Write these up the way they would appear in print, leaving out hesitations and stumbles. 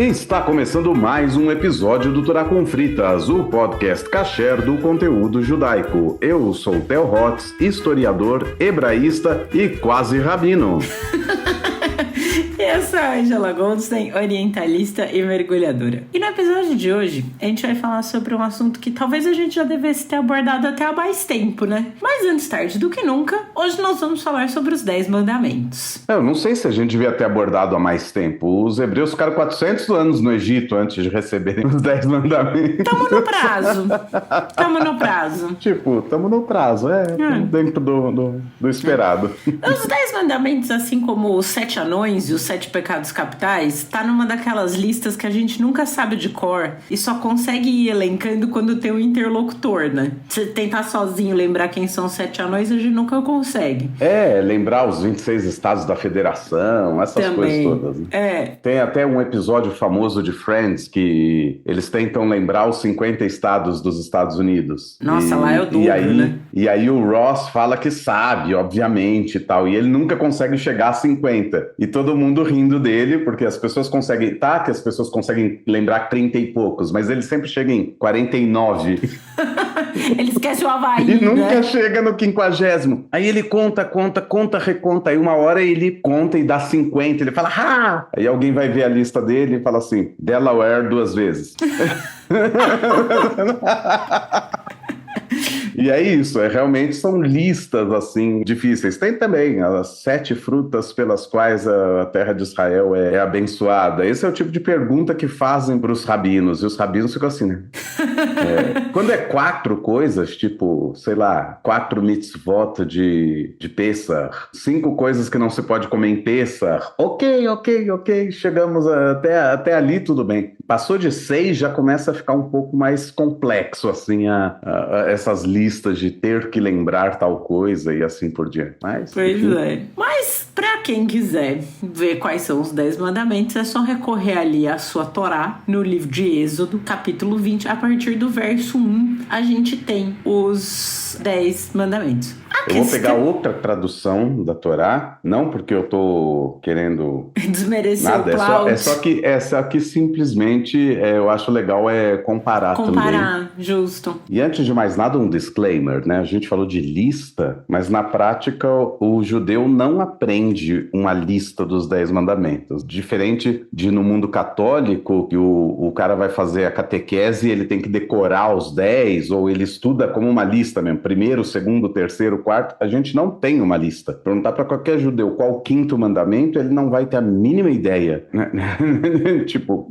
Está começando mais um episódio do Torá com Fritas, o podcast kasher do conteúdo judaico. Eu sou o Theo Hotz, historiador, hebraísta e quase rabino. Eu sou a Angela Goldstein, orientalista e mergulhadora. E no episódio de hoje, a gente vai falar sobre um assunto que talvez a gente já devesse ter abordado até há mais tempo, né? Mas antes tarde do que nunca, hoje nós vamos falar sobre os 10 mandamentos. Eu não sei se a gente devia ter abordado há mais tempo. Os hebreus ficaram 400 anos no Egito antes de receberem os 10 mandamentos. Tamo no prazo. Tipo, tamo no prazo, dentro do esperado. Os 10 mandamentos, assim como os 7 anões e os 7 pecados capitais, tá numa daquelas listas que a gente nunca sabe de cor e só consegue ir elencando quando tem um interlocutor, né? Se tentar sozinho lembrar quem são os 7 anões, a gente nunca consegue. Lembrar os 26 estados da federação, essas Também. coisas todas. Tem até um episódio famoso de Friends que eles tentam lembrar os 50 estados dos Estados Unidos. Nossa, lá é o dobro, né? E aí o Ross fala que sabe, obviamente, e tal, e ele nunca consegue chegar a 50. E todo mundo rindo dele, porque as pessoas conseguem lembrar 30 e poucos, mas ele sempre chega em 49. Ele esquece o Havaí, E nunca né? chega no 50º. Aí ele conta, reconta. Aí uma hora ele conta e dá 50. Ele fala, ah! Aí alguém vai ver a lista dele e fala assim, Delaware 2 vezes. E é isso, realmente são listas, assim, difíceis. Tem também as 7 frutas pelas quais a terra de Israel é abençoada. Esse é o tipo de pergunta que fazem para os rabinos, e os rabinos ficam assim, né? Quando é 4 coisas, tipo, sei lá, 4 mitzvot de Pessah, 5 coisas que não se pode comer em Pessah, ok, chegamos até ali, tudo bem. Passou de 6, já começa a ficar um pouco mais complexo, assim, essas listas de ter que lembrar tal coisa e assim por diante. Mas Pra quem quiser ver quais são os 10 mandamentos, é só recorrer ali à sua Torá, no livro de Êxodo, capítulo 20, a partir do verso 1, a gente tem os 10 mandamentos. Eu vou pegar outra tradução da Torá, não porque eu tô querendo desmerecer nada, o Cláudio. é só que simplesmente eu acho legal comparar também. Justo. E antes de mais nada, um disclaimer, né? A gente falou de lista, mas na prática o judeu não aprende uma lista dos 10 mandamentos. Diferente de no mundo católico, que o cara vai fazer a catequese e ele tem que decorar os 10, ou ele estuda como uma lista mesmo, primeiro, segundo, terceiro, quarto. A gente não tem uma lista. Perguntar para qualquer judeu qual o 5º mandamento, ele não vai ter a mínima ideia. Tipo,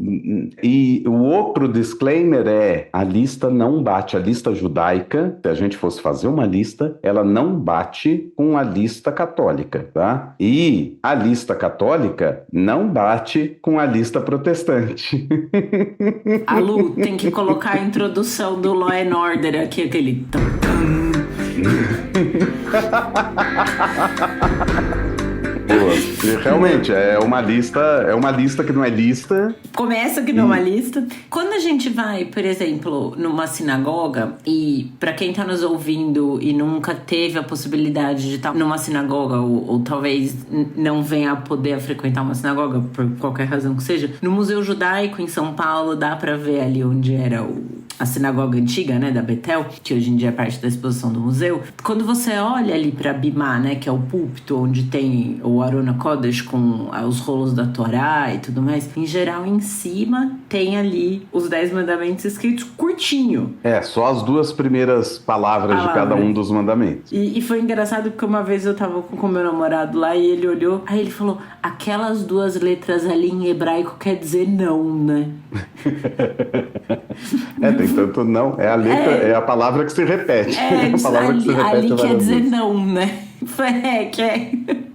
e o outro disclaimer a lista não bate, a lista judaica, se a gente fosse fazer uma lista, ela não bate com a lista católica, tá? E a lista católica não bate com a lista protestante. A Lu tem que colocar a introdução do Law and Order aqui, aquele... Boa. Realmente, é uma lista que não é lista. Começa que não é uma lista. Quando a gente vai, por exemplo, numa sinagoga, e pra quem tá nos ouvindo e nunca teve a possibilidade de estar numa sinagoga, ou talvez não venha a poder frequentar uma sinagoga, por qualquer razão que seja, no Museu Judaico em São Paulo dá pra ver ali onde era a sinagoga antiga, né, da Betel, que hoje em dia é parte da exposição do museu. Quando você olha ali pra Bimá, né, que é o púlpito onde tem o Arona Kodesh com os rolos da Torá e tudo mais, em geral, em cima tem ali os 10 mandamentos escritos curtinho. Só as 2 primeiras palavras de cada um dos mandamentos. E foi engraçado porque uma vez eu tava com meu namorado lá e ele olhou, aí ele falou, aquelas 2 letras ali em hebraico quer dizer não, né? Tem tanto não, é a letra, é a palavra que se repete. A palavra ali, que se repete ali quer dizer vezes. não, né?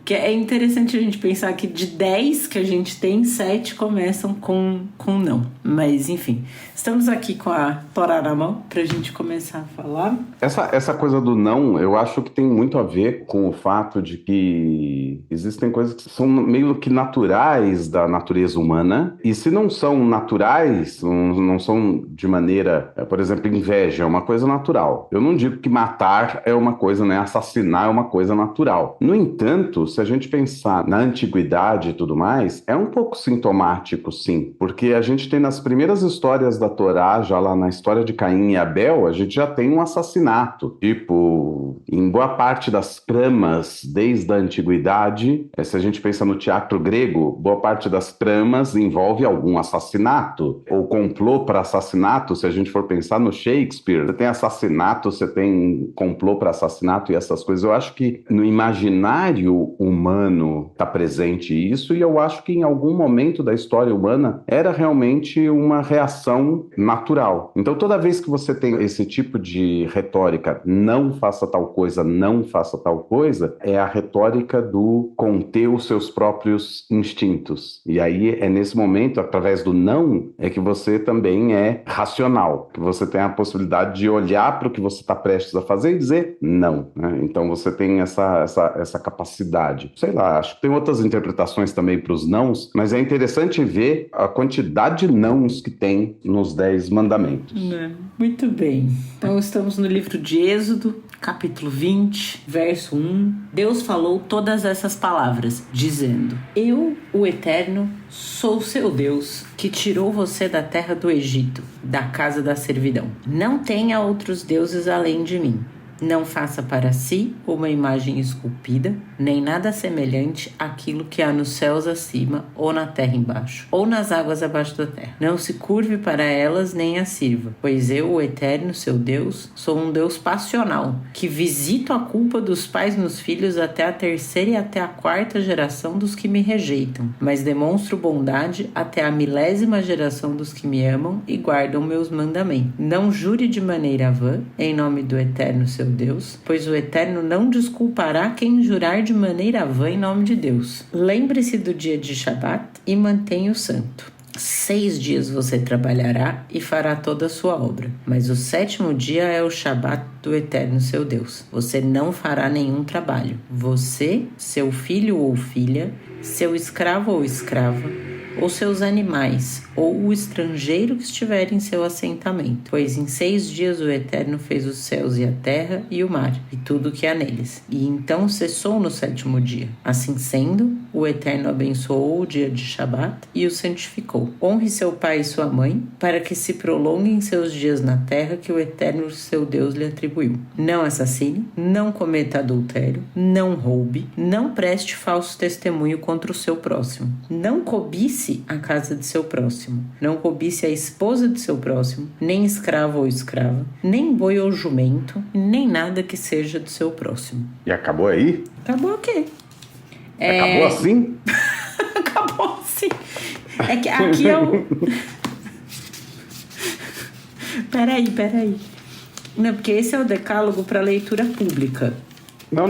Que é interessante a gente pensar que de 10 que a gente tem, 7 começam com não. Mas, enfim, estamos aqui com a Torá na mão pra gente começar a falar. Essa coisa do não, eu acho que tem muito a ver com o fato de que existem coisas que são meio que naturais da natureza humana. E se não são naturais, não são de maneira... por exemplo, inveja é uma coisa natural. Eu não digo que matar é uma coisa, né? Assassinar é uma coisa natural. No entanto, se a gente pensar na antiguidade e tudo mais, é um pouco sintomático, sim, porque a gente tem nas primeiras histórias da Torá, já lá na história de Caim e Abel, a gente já tem um assassinato. Tipo, em boa parte das tramas, desde a antiguidade, se a gente pensa no teatro grego, boa parte das tramas envolve algum assassinato, ou complô para assassinato. Se a gente for pensar no Shakespeare, você tem assassinato, você tem complô para assassinato e essas coisas. Eu acho que no imaginário humano está presente isso, e eu acho que em algum momento da história humana era realmente uma reação natural. Então, toda vez que você tem esse tipo de retórica, não faça tal coisa, não faça tal coisa, é a retórica do conter os seus próprios instintos. E aí é nesse momento, através do não, é que você também é racional, que você tem a possibilidade de olhar para o que você está prestes a fazer e dizer não, né? Então você tem essa capacidade. Sei lá, acho que tem outras interpretações também para os nãos, mas é interessante ver a quantidade de nãos que tem nos 10 mandamentos. Muito bem. Então estamos no livro de Êxodo, capítulo 20, verso 1. Deus falou todas essas palavras, dizendo: Eu, o Eterno, sou seu Deus, que tirou você da terra do Egito, da casa da servidão. Não tenha outros deuses além de mim. Não faça para si uma imagem esculpida, nem nada semelhante àquilo que há nos céus acima, ou na terra embaixo, ou nas águas abaixo da terra. Não se curve para elas, nem as sirva, pois eu, o Eterno, seu Deus, sou um Deus passional, que visito a culpa dos pais nos filhos até a terceira e até a quarta geração dos que me rejeitam, mas demonstro bondade até a 1000ª geração dos que me amam e guardam meus mandamentos. Não jure de maneira vã, em nome do Eterno, seu Deus, pois o Eterno não desculpará quem jurar de maneira vã em nome de Deus. Lembre-se do dia de Shabat e mantenha o santo. 6 dias você trabalhará e fará toda a sua obra, mas o 7º dia é o Shabat do Eterno seu Deus. Você não fará nenhum trabalho. Você, seu filho ou filha, seu escravo ou escrava, ou seus animais, ou o estrangeiro que estiver em seu assentamento. Pois em 6 dias o Eterno fez os céus e a terra e o mar, e tudo o que há neles. E então cessou no 7º dia. Assim sendo, o Eterno abençoou o dia de Shabat e o santificou. Honre seu pai e sua mãe, para que se prolonguem seus dias na terra que o Eterno seu Deus lhe atribuiu. Não assassine, não cometa adultério, não roube, não preste falso testemunho contra o seu próximo, não cobice a casa de seu próximo, não cobice a esposa de seu próximo, nem escravo ou escrava, nem boi ou jumento, nem nada que seja do seu próximo. E acabou aí? Acabou o quê? Acabou assim? Acabou assim. É que aqui é o... Peraí. Não, porque esse é o decálogo para leitura pública. Não.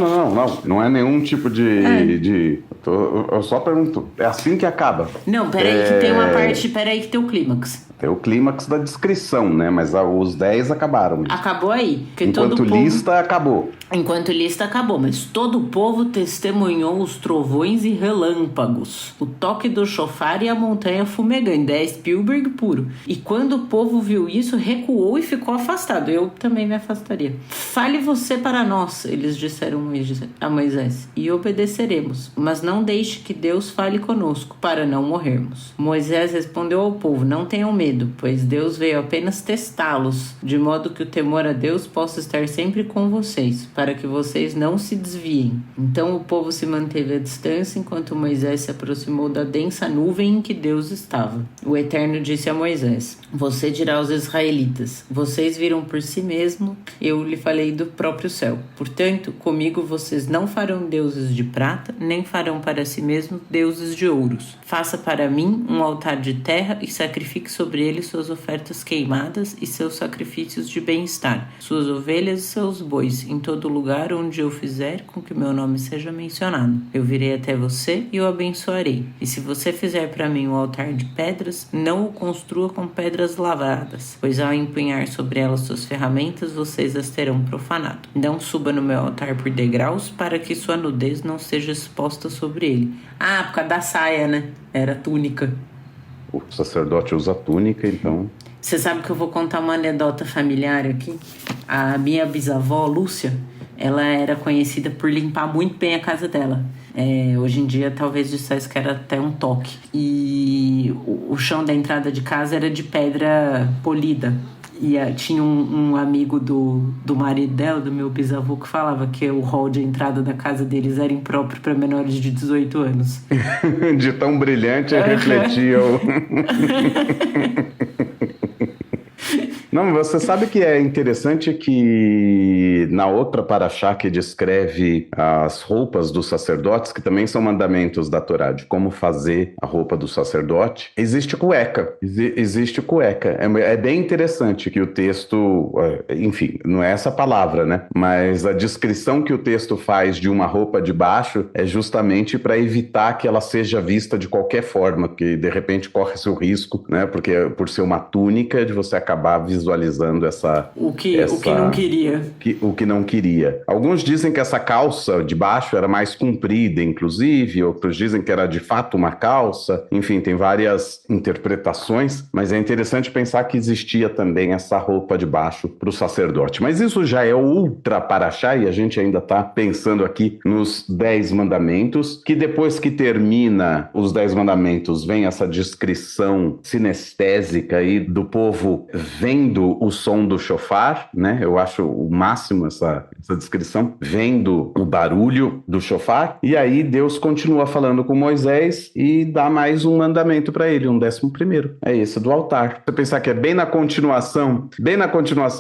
Não é nenhum tipo eu só pergunto, é assim que acaba? Não, peraí que tem uma parte, peraí que tem o clímax. É o clímax da descrição, né? Mas os 10 acabaram. Acabou aí. Enquanto lista, acabou. Enquanto lista, acabou. Mas todo o povo testemunhou os trovões e relâmpagos, o toque do chofar e a montanha fumegante. É Spielberg puro. E quando o povo viu isso, recuou e ficou afastado. Eu também me afastaria. Fale você para nós, eles disseram a Moisés, e obedeceremos. Mas não deixe que Deus fale conosco, para não morrermos. Moisés respondeu ao povo: não tenham medo, pois Deus veio apenas testá-los, de modo que o temor a Deus possa estar sempre com vocês, para que vocês não se desviem. Então o povo se manteve à distância enquanto Moisés se aproximou da densa nuvem em que Deus estava. O Eterno disse a Moisés: você dirá aos israelitas: vocês viram por si mesmo, eu lhe falei do próprio céu. Portanto, comigo vocês não farão deuses de prata, nem farão para si mesmos deuses de ouros. Faça para mim um altar de terra e sacrifique sobre ele suas ofertas queimadas e seus sacrifícios de bem-estar, suas ovelhas e seus bois, em todo lugar onde eu fizer com que meu nome seja mencionado. Eu virei até você e o abençoarei. E se você fizer para mim um altar de pedras, não o construa com pedras lavradas, pois ao empunhar sobre elas suas ferramentas, vocês as terão profanado. Não suba no meu altar por degraus, para que sua nudez não seja exposta sobre ele. Ah, por causa da saia, né? Era túnica. O sacerdote usa túnica, então... Você sabe que eu vou contar uma anedota familiar aqui? A minha bisavó, Lúcia, ela era conhecida por limpar muito bem a casa dela. Hoje em dia, talvez dissesse que era até um toque. E o chão da entrada de casa era de pedra polida. E tinha um amigo do marido dela, do meu bisavô, que falava que o hall de entrada da casa deles era impróprio para menores de 18 anos. De tão brilhante, refletia o... Não, você sabe que é interessante que na outra paraxá que descreve as roupas dos sacerdotes, que também são mandamentos da Torá, de como fazer a roupa do sacerdote, existe cueca. Existe cueca. É bem interessante que o texto, enfim, não é essa palavra, né? Mas a descrição que o texto faz de uma roupa de baixo é justamente para evitar que ela seja vista de qualquer forma, que de repente corre-se o risco, né? Porque por ser uma túnica, de você acabar visualizando o que não queria. O que não queria. Alguns dizem que essa calça de baixo era mais comprida, inclusive, outros dizem que era de fato uma calça. Enfim, tem várias interpretações, mas é interessante pensar que existia também essa roupa de baixo para o sacerdote. Mas isso já é ultra paraxá e a gente ainda está pensando aqui nos 10 mandamentos, que depois que termina os 10 mandamentos, vem essa descrição sinestésica aí do povo vendo o som do shofar, né? Eu acho o máximo essa descrição, vendo o barulho do shofar, e aí Deus continua falando com Moisés e dá mais um mandamento para ele, um 11º, é esse do altar. Você pensar que é bem na continuação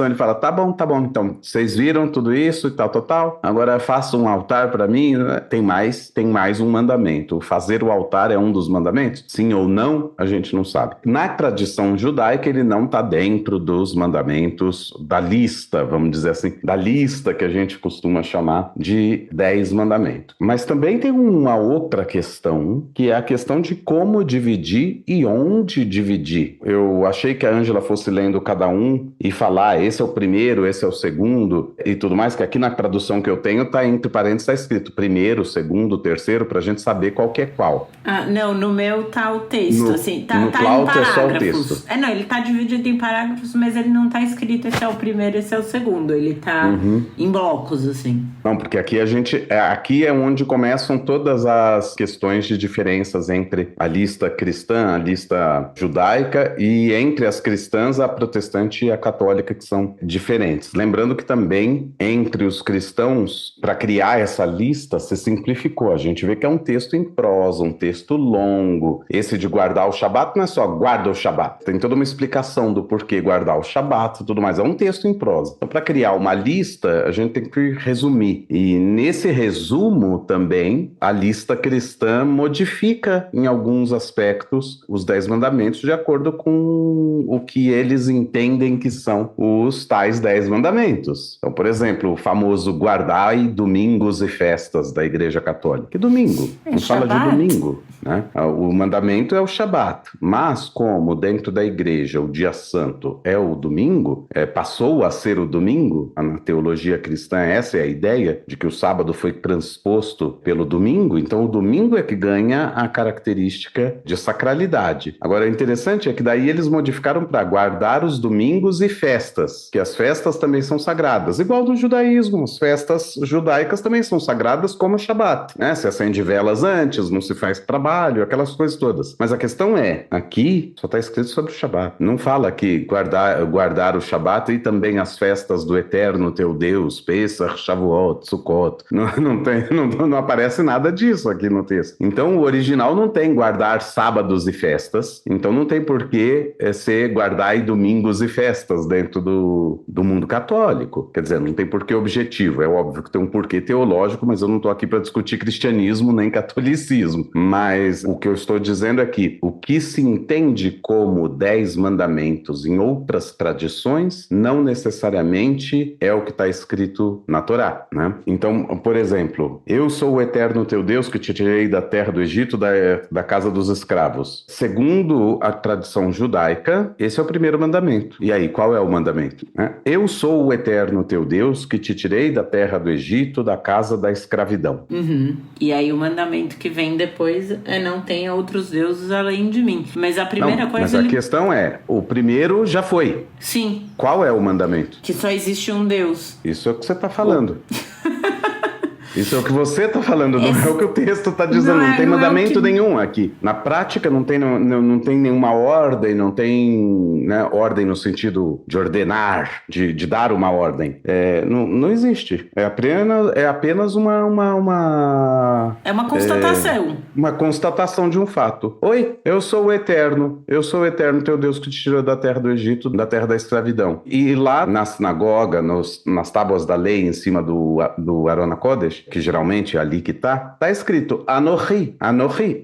ele fala, tá bom, então, vocês viram tudo isso e tal, agora faça um altar para mim, tem mais um mandamento. Fazer o altar é um dos mandamentos? Sim ou não? A gente não sabe. Na tradição judaica, ele não está dentro dos mandamentos da lista, vamos dizer assim, da lista que a gente costuma chamar de 10 mandamentos. Mas também tem uma outra questão, que é a questão de como dividir e onde dividir. Eu achei que a Ângela fosse lendo cada um e falar, esse é o primeiro, esse é o segundo e tudo mais, que aqui na tradução que eu tenho tá entre parênteses, tá escrito primeiro, segundo, terceiro, pra gente saber qual que é qual. Não, no meu tá o texto, assim, tá em parágrafos. É só o texto. Não, ele tá dividido em parágrafos, mas ele não tá escrito esse é o primeiro, esse é o segundo, ele tá em blocos, assim. Não, porque aqui aqui é onde começam todas as questões de diferenças entre a lista cristã, a lista judaica e entre as cristãs, a protestante e a católica, que são diferentes. Lembrando que também entre os cristãos, para criar essa lista, se simplificou. A gente vê que é um texto em prosa, um texto longo. Esse de guardar o Shabat não é só guarda o Shabat. Tem toda uma explicação do porquê guardar o Shabat e tudo mais. É um texto em prosa. Então, para criar uma lista, a gente tem que resumir. E nesse resumo também, a lista cristã modifica em alguns aspectos os 10 mandamentos de acordo com o que eles entendem que são os tais 10 mandamentos. Então, por exemplo, o famoso guardai domingos e festas da Igreja Católica. Que domingo? Não fala de domingo, né? O mandamento é o Shabat. Mas como dentro da igreja o dia santo é o domingo, passou a ser o domingo, na teologia cristã essa é a ideia, de que o sábado foi transposto pelo domingo, então o domingo é que ganha a característica de sacralidade. Agora, o interessante é que daí eles modificaram para guardar os domingos e festas, que as festas também são sagradas, igual do judaísmo, as festas judaicas também são sagradas como o Shabat, né? Se acende velas antes, não se faz trabalho, aquelas coisas todas. Mas a questão é, aqui só está escrito sobre o Shabat. Não fala que guardar o Shabat e também as festas do Eterno teu Deus, Pesach, Shavuot, Sukkot. Não aparece nada disso aqui no texto. Então, o original não tem guardar sábados e festas, então não tem por que ser guardar domingos e festas dentro do mundo católico. Quer dizer, não tem porquê objetivo. É óbvio que tem um porquê teológico, mas eu não estou aqui para discutir cristianismo nem catolicismo. Mas o que eu estou dizendo é que o que se entende como 10 mandamentos em outras tradições não necessariamente é o que está escrito na Torá, né? Então, por exemplo, eu sou o eterno teu Deus que te tirei da terra do Egito, da casa dos escravos. Segundo a tradição judaica, esse é o primeiro mandamento. E aí, qual é o mandamento? Eu sou o eterno teu Deus que te tirei da terra do Egito, da casa da escravidão. E aí o mandamento que vem depois não tenha outros deuses além de mim. Mas a primeira coisa... Mas a questão é, o primeiro já foi. Sim. Qual é o mandamento? Que só existe um Deus. Isso é o que você está falando. Isso é o que você está falando, não é o que o texto está dizendo. Não tem mandamento nenhum aqui. Na prática, não tem nenhuma ordem, não tem, né, ordem no sentido de ordenar, de dar uma ordem. Não existe. É apenas uma... É uma constatação. Uma constatação de um fato. Oi, eu sou o Eterno teu Deus que te tirou da terra do Egito, da terra da escravidão. E lá na sinagoga, nas tábuas da lei, em cima do Arona Kodesh, que geralmente é ali que tá escrito Anohi,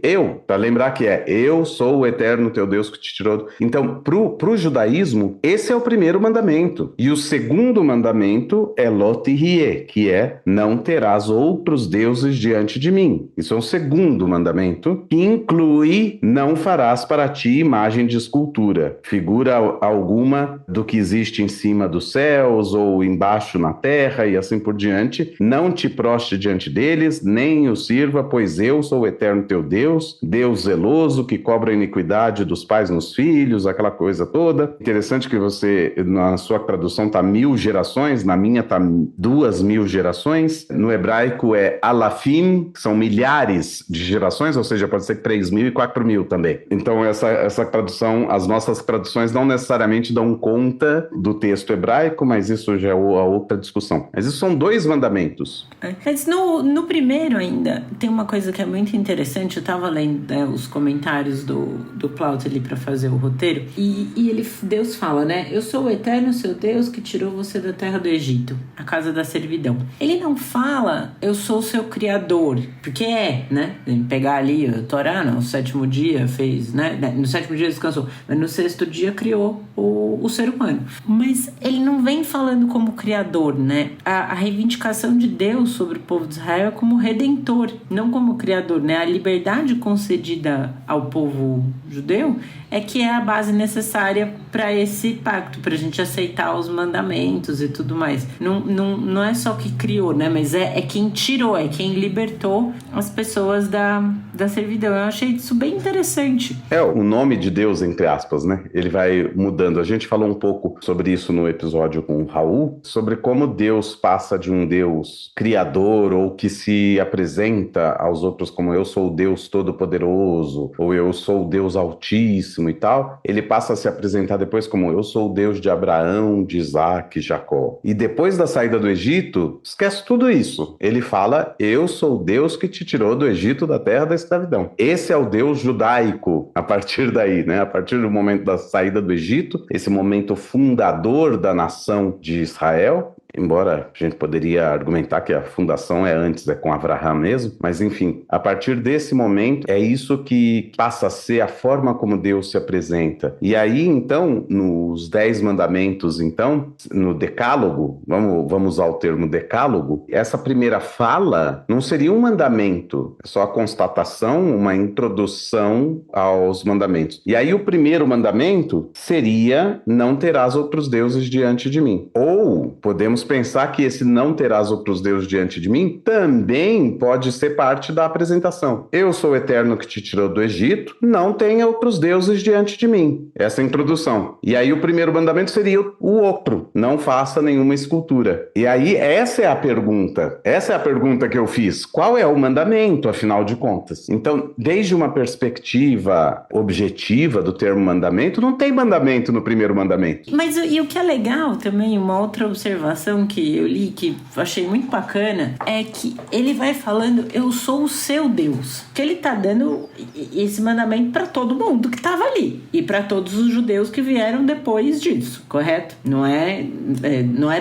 eu, para lembrar que eu sou o Eterno teu Deus que te tirou. Então, pro judaísmo, esse é o primeiro mandamento. E o segundo mandamento é Lot Hie, que é não terás outros deuses diante de mim. Isso é o segundo mandamento, que inclui não farás para ti imagem de escultura, figura alguma do que existe em cima dos céus ou embaixo na terra e assim por diante. Não te prostre diante deles, nem os sirva, pois eu sou o Eterno teu Deus, Deus zeloso que cobra a iniquidade dos pais nos filhos, aquela coisa toda. Interessante que você, na sua tradução, tá 1000 gerações, na minha tá 2000 gerações. No hebraico é alafim, que são milhares de gerações, ou seja, pode ser 3000 e 4000 também. Então essa tradução, as nossas traduções não necessariamente dão conta do texto hebraico, mas isso já é a outra discussão. Mas isso são 2 mandamentos. Mas no primeiro ainda, tem uma coisa que é muito interessante. Eu estava lendo, né, os comentários do Plaut ali para fazer o roteiro, e Deus fala, né? Eu sou o Eterno, seu Deus, que tirou você da terra do Egito, a casa da servidão. Ele não fala, eu sou o seu criador, porque né? Pegar ali a Torá, no 7º dia fez, né? No 7º dia descansou, mas no 6º dia criou o ser humano. Mas ele não vem falando como criador, né? A reivindicação de Deus sobre o povo de Israel é como redentor, não como criador, né? A liberdade concedida ao povo judeu é que é a base necessária para esse pacto, para a gente aceitar os mandamentos e tudo mais. Não é só que criou, né? Mas é quem tirou, é quem libertou as pessoas da servidão. Eu achei isso bem interessante. O nome de Deus, entre aspas, né? Ele vai mudando. A gente falou um pouco sobre isso no episódio com o Raul, sobre como Deus passa de um Deus criador ou que se apresenta aos outros como eu sou o Deus Todo-Poderoso ou eu sou o Deus Altíssimo e tal. Ele passa a se apresentar depois como eu sou o Deus de Abraão, de Isaac, Jacó. E depois da saída do Egito, esquece tudo isso. Ele fala, eu sou o Deus que te tirou do Egito, da terra da escravidão. Esse é o Deus judaico a partir daí, né? A partir do momento da saída do Egito, esse momento fundador da nação de Israel. Embora a gente poderia argumentar que a fundação é antes, é com Avraham mesmo, mas enfim, a partir desse momento é isso que passa a ser a forma como Deus se apresenta. E aí, então, nos 10 mandamentos, então, no decálogo, vamos usar o termo decálogo, essa primeira fala não seria um mandamento, é só a constatação, uma introdução aos mandamentos. E aí o primeiro mandamento seria, não terás outros deuses diante de mim. Ou podemos pensar que esse não terás outros deuses diante de mim também pode ser parte da apresentação. Eu sou o Eterno que te tirou do Egito, não tenha outros deuses diante de mim. Essa é a introdução. E aí o primeiro mandamento seria o outro, não faça nenhuma escultura. E aí essa é a pergunta que eu fiz. Qual é o mandamento, afinal de contas? Então, desde uma perspectiva objetiva do termo mandamento, não tem mandamento no primeiro mandamento. Mas e o que é legal também, uma outra observação que eu li, que achei muito bacana, é que ele vai falando, eu sou o seu Deus. Que ele tá dando esse mandamento para todo mundo que tava ali. E para todos os judeus que vieram depois disso, correto? Não é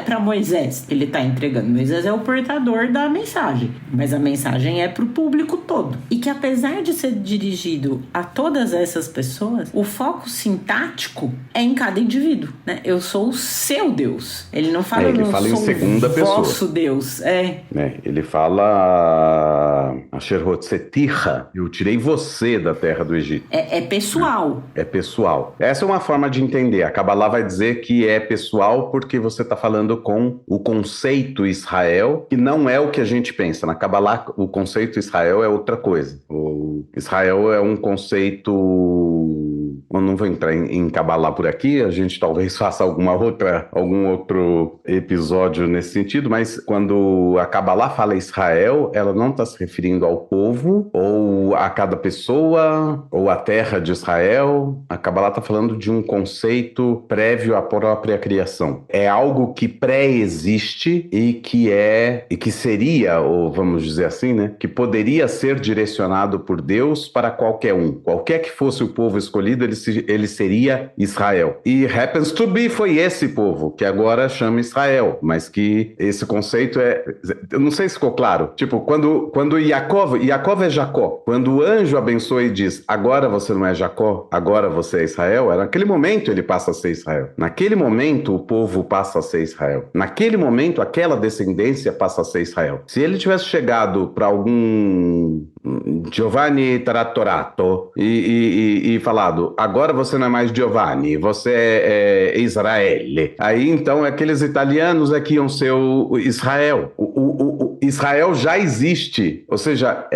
para Moisés que ele tá entregando. Moisés é o portador da mensagem. Mas a mensagem é pro público todo. E que apesar de ser dirigido a todas essas pessoas, o foco sintático é em cada indivíduo, né? Eu sou o seu Deus. Ele não fala fala em segunda pessoa. Vosso Deus, Ele fala Asher-Hotzetirra, eu tirei você da terra do Egito. É pessoal. É pessoal. Essa é uma forma de entender. A Kabbalah vai dizer que é pessoal porque você está falando com o conceito Israel, que não é o que a gente pensa. Na Kabbalah, o conceito Israel é outra coisa. O Israel é um conceito não vou entrar em Cabalá por aqui, a gente talvez faça algum outro episódio nesse sentido, mas quando a Cabalá fala Israel, ela não está se referindo ao povo, ou a cada pessoa, ou a terra de Israel. A Cabalá está falando de um conceito prévio à própria criação. É algo que pré-existe e que seria, ou vamos dizer assim, né, que poderia ser direcionado por Deus para qualquer um. Qualquer que fosse o povo escolhido, ele seria Israel. E happens to be foi esse povo, que agora chama Israel, mas que esse conceito eu não sei se ficou claro. Tipo, quando Jacob é Jacó, quando o anjo abençoa e diz, agora você não é Jacó, agora você é Israel, naquele momento ele passa a ser Israel. Naquele momento o povo passa a ser Israel. Naquele momento aquela descendência passa a ser Israel. Se ele tivesse chegado para algum Giovanni Tarattorato e falado, agora você não é mais Giovanni, você é Israele. Aí então aqueles italianos que iam ser o Israel. O Israel já existe, ou seja,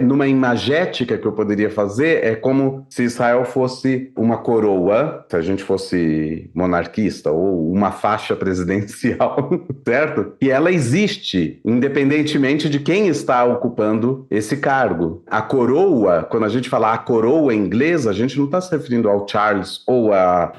numa imagética que eu poderia fazer, é como se Israel fosse uma coroa, se a gente fosse monarquista, ou uma faixa presidencial, certo? E ela existe, independentemente de quem está ocupando esse cargo. A coroa, quando a gente fala a coroa inglesa, a gente não está se referindo ao Charles ou a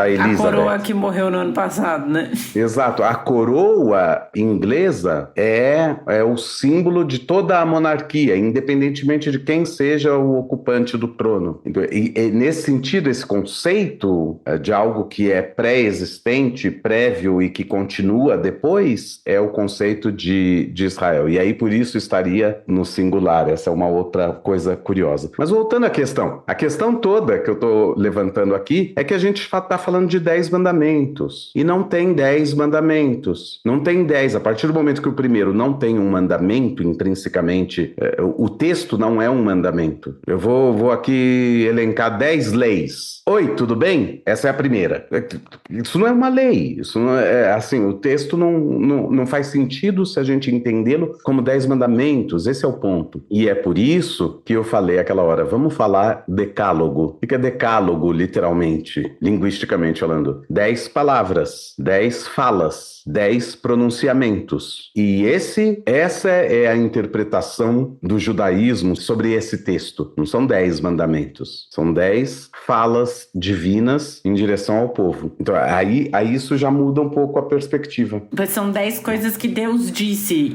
Elizabeth. A coroa que morreu no ano passado, né? Exato. A coroa inglesa é o símbolo de toda a monarquia, independentemente de quem seja o ocupante do trono. Então, e nesse sentido, esse conceito de algo que é pré-existente, prévio e que continua depois, é o conceito de Israel. E aí, por isso, estaria no singular. Essa é uma outra coisa curiosa. Mas voltando à questão. A questão toda que eu estou levantando aqui é que a gente está falando de 10 mandamentos. E não tem 10 mandamentos. Não tem 10. A partir do momento que o primeiro não tem um mandamento intrinsecamente, o texto não é um mandamento. Eu vou aqui elencar 10 leis. Oi, tudo bem? Essa é a primeira. Isso não é uma lei. Isso não é assim, o texto não faz sentido se a gente entendê-lo como 10 mandamentos. Esse é o ponto. E é por isso que eu falei aquela hora, vamos falar decálogo. O que é decálogo, literalmente, linguisticamente falando? 10 palavras, 10 falas, 10 pronunciamentos. E essa é a interpretação do judaísmo sobre esse texto. Não são 10 mandamentos, são 10 falas divinas em direção ao povo. Então, aí isso já muda um pouco a perspectiva. São 10 coisas que Deus disse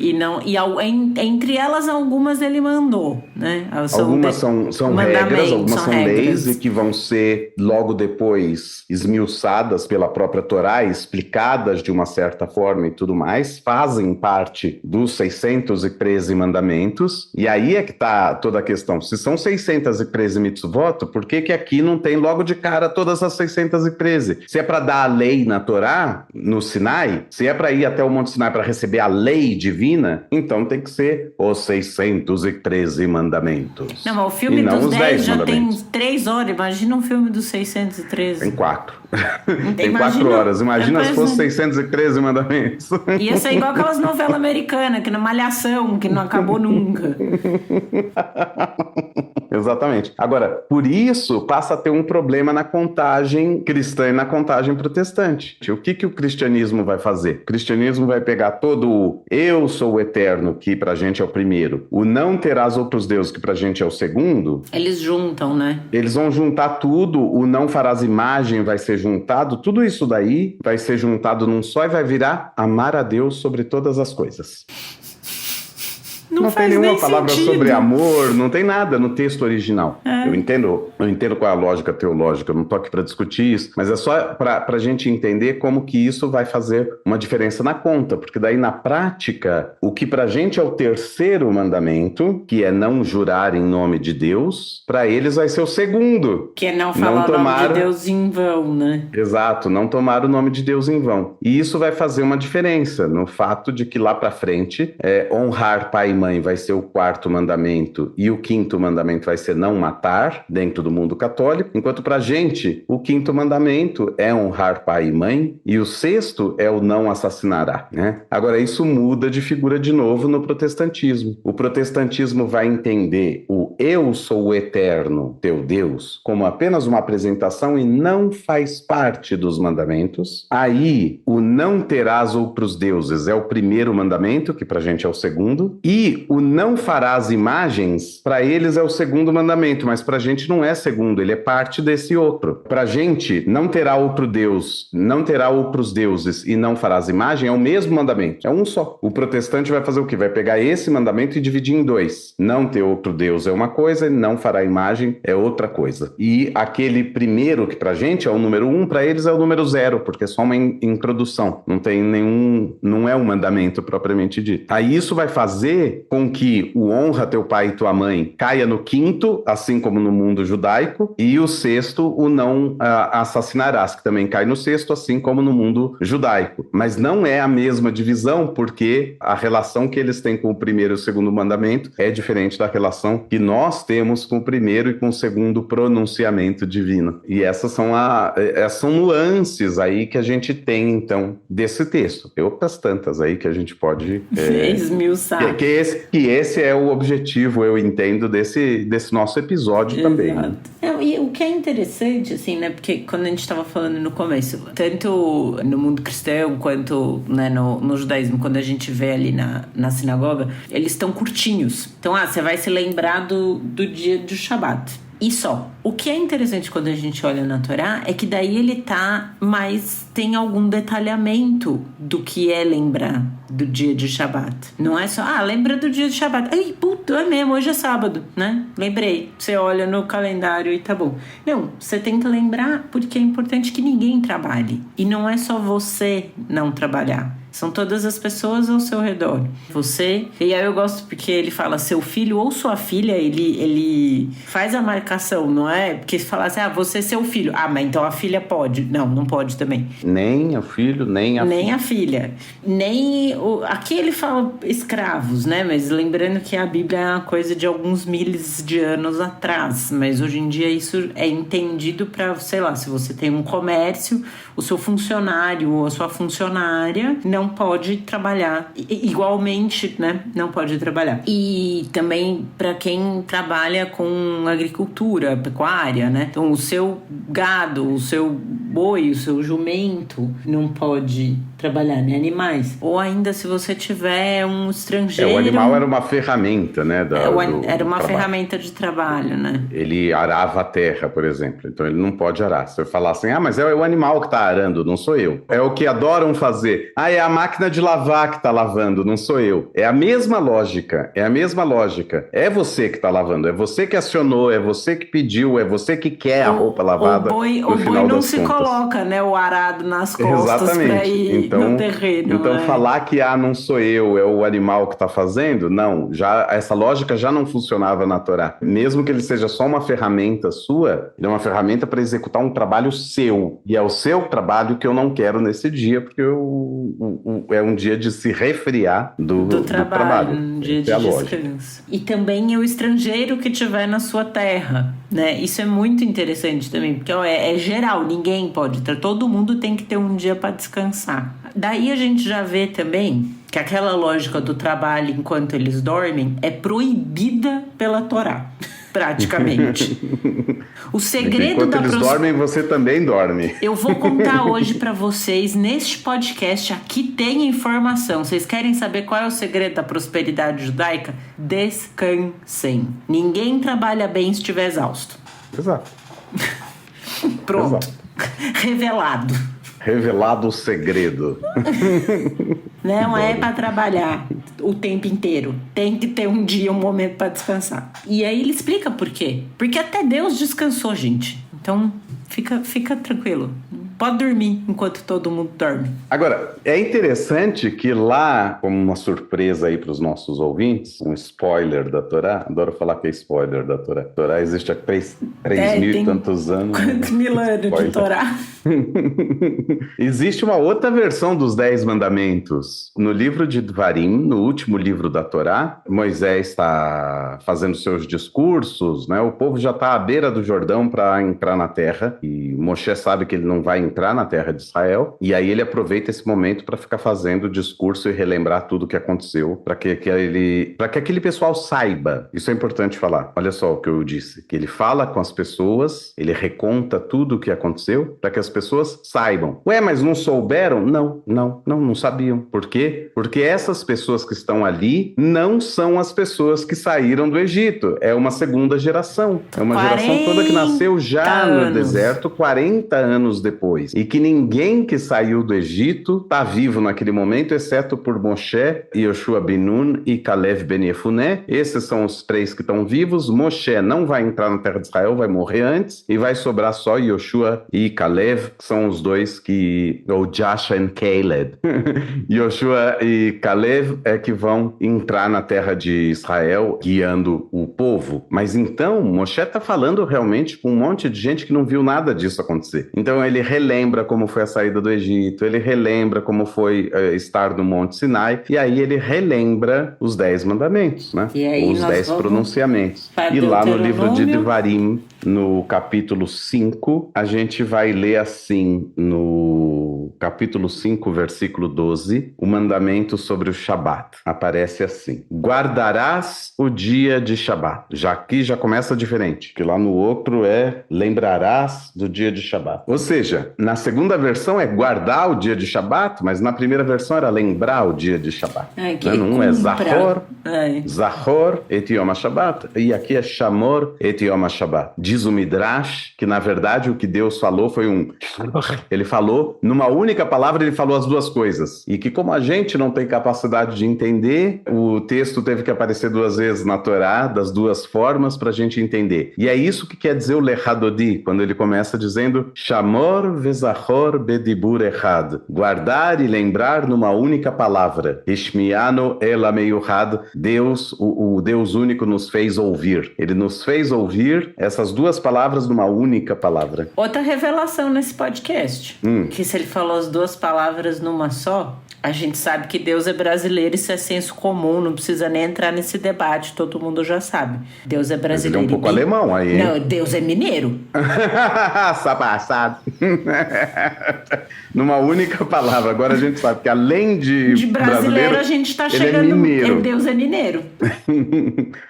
entre elas algumas ele mandou, né? Algumas são regras, algumas são leis e que vão ser logo depois esmiuçadas pela própria Torá, explicadas de uma certa forma e tudo mais, fazem parte dos 613 mandamentos. E aí é que está toda a questão. Se são 613 mitzvot, por que aqui não tem logo de cara todas as 613? Se é para dar a lei na Torá, no Sinai, se é para ir até o Monte Sinai para receber a lei divina, então tem que ser os 613 mandamentos. Não, mas o filme dos 10 já tem 3 horas. Imagina um filme dos 613. Tem 4. Tem 4 horas. Imagina se fosse 613 mandamentos. Ia ser igual aquelas novelas americanas, que na Malhação, que não acabou nunca. Exatamente. Agora, por isso, passa a ter um problema na contagem cristã e na contagem protestante. O que o cristianismo vai fazer? O cristianismo vai pegar todo o eu sou o eterno, que pra gente é o primeiro, o não terás outros deuses, que pra gente é o segundo. Eles juntam, né? Eles vão juntar tudo, o não farás imagem vai ser juntado, tudo isso daí vai ser juntado num só e vai virar amar a Deus sobre todas as coisas. Não tem nenhuma palavra sobre amor, não tem nada no texto original. Eu entendo qual é a lógica teológica, eu não tô aqui para discutir isso, mas é só para a gente entender como que isso vai fazer uma diferença na conta, porque daí na prática, o que pra gente é o terceiro mandamento, que é não jurar em nome de Deus, para eles vai ser o segundo. Que é não falar o nome de Deus em vão, né? Exato, não tomar o nome de Deus em vão. E isso vai fazer uma diferença no fato de que lá para frente, honrar pai e mãe mãe vai ser o 4º mandamento e o 5º mandamento vai ser não matar, dentro do mundo católico, enquanto pra gente o 5º mandamento é honrar pai e mãe e o 6º é o não assassinará, né? Agora, isso muda de figura de novo no protestantismo. O protestantismo vai entender o eu sou o eterno, teu Deus, como apenas uma apresentação e não faz parte dos mandamentos. Aí, o não terás outros deuses é o 1º mandamento, que pra gente é o 2º, e o não farás imagens, pra eles é o 2º mandamento, mas pra gente não é 2º, ele é parte desse outro. Pra gente, não terá outro Deus, não terá outros deuses e não farás imagem, é o mesmo mandamento, é um só. O protestante vai fazer o quê? Vai pegar esse mandamento e dividir em 2. Não ter outro Deus é uma coisa, e não fará imagem é outra coisa. E aquele primeiro, que pra gente é o número 1, pra eles é o número 0, porque é só uma introdução, não tem nenhum, não é um mandamento propriamente dito. Aí isso vai fazer com que o honra teu pai e tua mãe caia no 5º, assim como no mundo judaico, e o 6º, o não assassinarás, que também cai no 6º, assim como no mundo judaico. Mas não é a mesma divisão, porque a relação que eles têm com o 1º e o 2º mandamento é diferente da relação que nós temos com o 1º e com o 2º pronunciamento divino. E essas são nuances aí que a gente tem, então, desse texto. Tem outras tantas aí que a gente pode... esmiuçar. Que esse é o objetivo, eu entendo, desse nosso episódio. Exato. Também. Né? E o que é interessante, assim, né? Porque quando a gente estava falando no começo, tanto no mundo cristão quanto, né, no judaísmo, quando a gente vê ali na sinagoga, eles estão curtinhos. Então, você vai se lembrar do dia do Shabat. E só. O que é interessante quando a gente olha na Torá é que daí ele tem algum detalhamento do que é lembrar do dia de Shabat. Não é só, lembra do dia de Shabat. Ai, puta, é mesmo, hoje é sábado, né? Lembrei. Você olha no calendário e tá bom. Não, você tem que lembrar porque é importante que ninguém trabalhe. E não é só você não trabalhar. São todas as pessoas ao seu redor. Você... E aí eu gosto porque ele fala seu filho ou sua filha, ele faz a marcação, não é? Porque se fala assim, você é seu filho. Mas então a filha pode. Não pode também. Nem o filho, nem a filha. Aqui ele fala escravos, né? Mas lembrando que a Bíblia é uma coisa de alguns milhares de anos atrás. Mas hoje em dia isso é entendido para, sei lá, se você tem um comércio, o seu funcionário ou a sua funcionária não pode trabalhar. Igualmente, né? Não pode trabalhar. E também para quem trabalha com agricultura, pecuária, né? Então o seu gado, o seu boi, o seu jumento não pode trabalhar, né? Animais. Ou ainda se você tiver um estrangeiro... O animal era uma ferramenta, né? Era uma ferramenta de trabalho, né? Ele arava a terra, por exemplo. Então ele não pode arar. Se eu falar assim, mas é o animal que está arando, não sou eu. É o que adoram fazer. É a máquina de lavar que está lavando, não sou eu. É a mesma lógica. É você que está lavando. É você que acionou, é você que pediu, é você que quer a roupa lavada. O boi não se coloca, né? O arado nas costas para ir no terreno. Então falar que não sou eu, é o animal que está fazendo, não. Essa lógica já não funcionava na Torá. Mesmo que ele seja só uma ferramenta sua, ele é uma ferramenta para executar um trabalho seu. E é o seu trabalho que eu não quero nesse dia, porque é um dia de se resfriar do trabalho. Um dia de descanso. E também é o estrangeiro que estiver na sua terra, né? Isso é muito interessante também, porque é geral, ninguém pode, todo mundo tem que ter um dia para descansar. Daí a gente já vê também que aquela lógica do trabalho enquanto eles dormem é proibida pela Torá. Praticamente. O segredo enquanto eles dormem, você também dorme. Eu vou contar hoje pra vocês, neste podcast, aqui tem informação. Vocês querem saber qual é o segredo da prosperidade judaica? Descansem. Ninguém trabalha bem se estiver exausto. Exato. Pronto. Exato. Revelado o segredo. Não é pra trabalhar o tempo inteiro. Tem que ter um dia, um momento pra descansar. E aí ele explica por quê. Porque até Deus descansou, gente. Então, fica tranquilo. Pode dormir enquanto todo mundo dorme. Agora, é interessante que lá, como uma surpresa aí para os nossos ouvintes, um spoiler da Torá, adoro falar que é spoiler da Torá. A Torá existe há 3 mil e tantos anos. Quantos mil anos de Torá? Existe uma outra versão dos 10 mandamentos. No livro de Dvarim, no último livro da Torá, Moisés está fazendo seus discursos, né? O povo já está à beira do Jordão para entrar na terra, e Moshe sabe que ele não vai entrar na terra de Israel, e aí ele aproveita esse momento para ficar fazendo o discurso e relembrar tudo o que aconteceu, para que aquele pessoal saiba. Isso é importante falar. Olha só o que eu disse, que ele fala com as pessoas, ele reconta tudo o que aconteceu, para que as pessoas saibam. Ué, mas não souberam? Não sabiam. Por quê? Porque essas pessoas que estão ali não são as pessoas que saíram do Egito. É uma segunda geração. É uma geração toda que nasceu já no deserto 40 anos depois. E que ninguém que saiu do Egito está vivo naquele momento, exceto por Moshe, Yoshua ben Nun e Caleb ben Yefuné. Esses são os 3 que estão vivos. Moshe não vai entrar na terra de Israel, vai morrer antes, e vai sobrar só Yoshua e Caleb, que são os 2 que... ou Joshua e Caleb. Yoshua e Caleb é que vão entrar na terra de Israel, guiando o povo. Mas então, Moshe está falando realmente com um monte de gente que não viu nada disso acontecer. Então ele relembra como foi a saída do Egito, ele relembra como foi estar no Monte Sinai, e aí ele relembra os 10 mandamentos, né? Os 10 pronunciamentos. E lá no livro de Devarim, no capítulo 5, a gente vai ler assim, no capítulo 5, versículo 12, o mandamento sobre o Shabat. Aparece assim: guardarás o dia de Shabat. Já aqui já começa diferente, que lá no outro é lembrarás do dia de Shabat. Ou seja, na segunda versão é guardar o dia de Shabat, mas na primeira versão era lembrar o dia de Shabat. Não é Zahor et Yom HaShabbat, e aqui é Shamor et Yom HaShabbat. Diz o Midrash que, na verdade, o que Deus falou foi ele falou, numa única palavra, ele falou as duas coisas. E que, como a gente não tem capacidade de entender, o texto teve que aparecer 2 vezes na Torá, das 2 formas, para a gente entender. E é isso que quer dizer o Lechadodi, quando ele começa dizendo Shamor vezachor bedibur echad. Guardar e lembrar numa única palavra. Ishmiano el ameyuhad. Deus, o Deus único, nos fez ouvir. Ele nos fez ouvir essas 2 palavras numa única palavra. Outra revelação nesse podcast, que se ele falou as 2 palavras numa só, a gente sabe que Deus é brasileiro, isso é senso comum, não precisa nem entrar nesse debate, todo mundo já sabe. Deus é brasileiro. Ele é um pouco alemão aí, hein? Não, Deus é mineiro. Sabaçado. Numa única palavra. Agora a gente sabe que além de brasileiro, a gente está chegando... é mineiro. Deus é mineiro.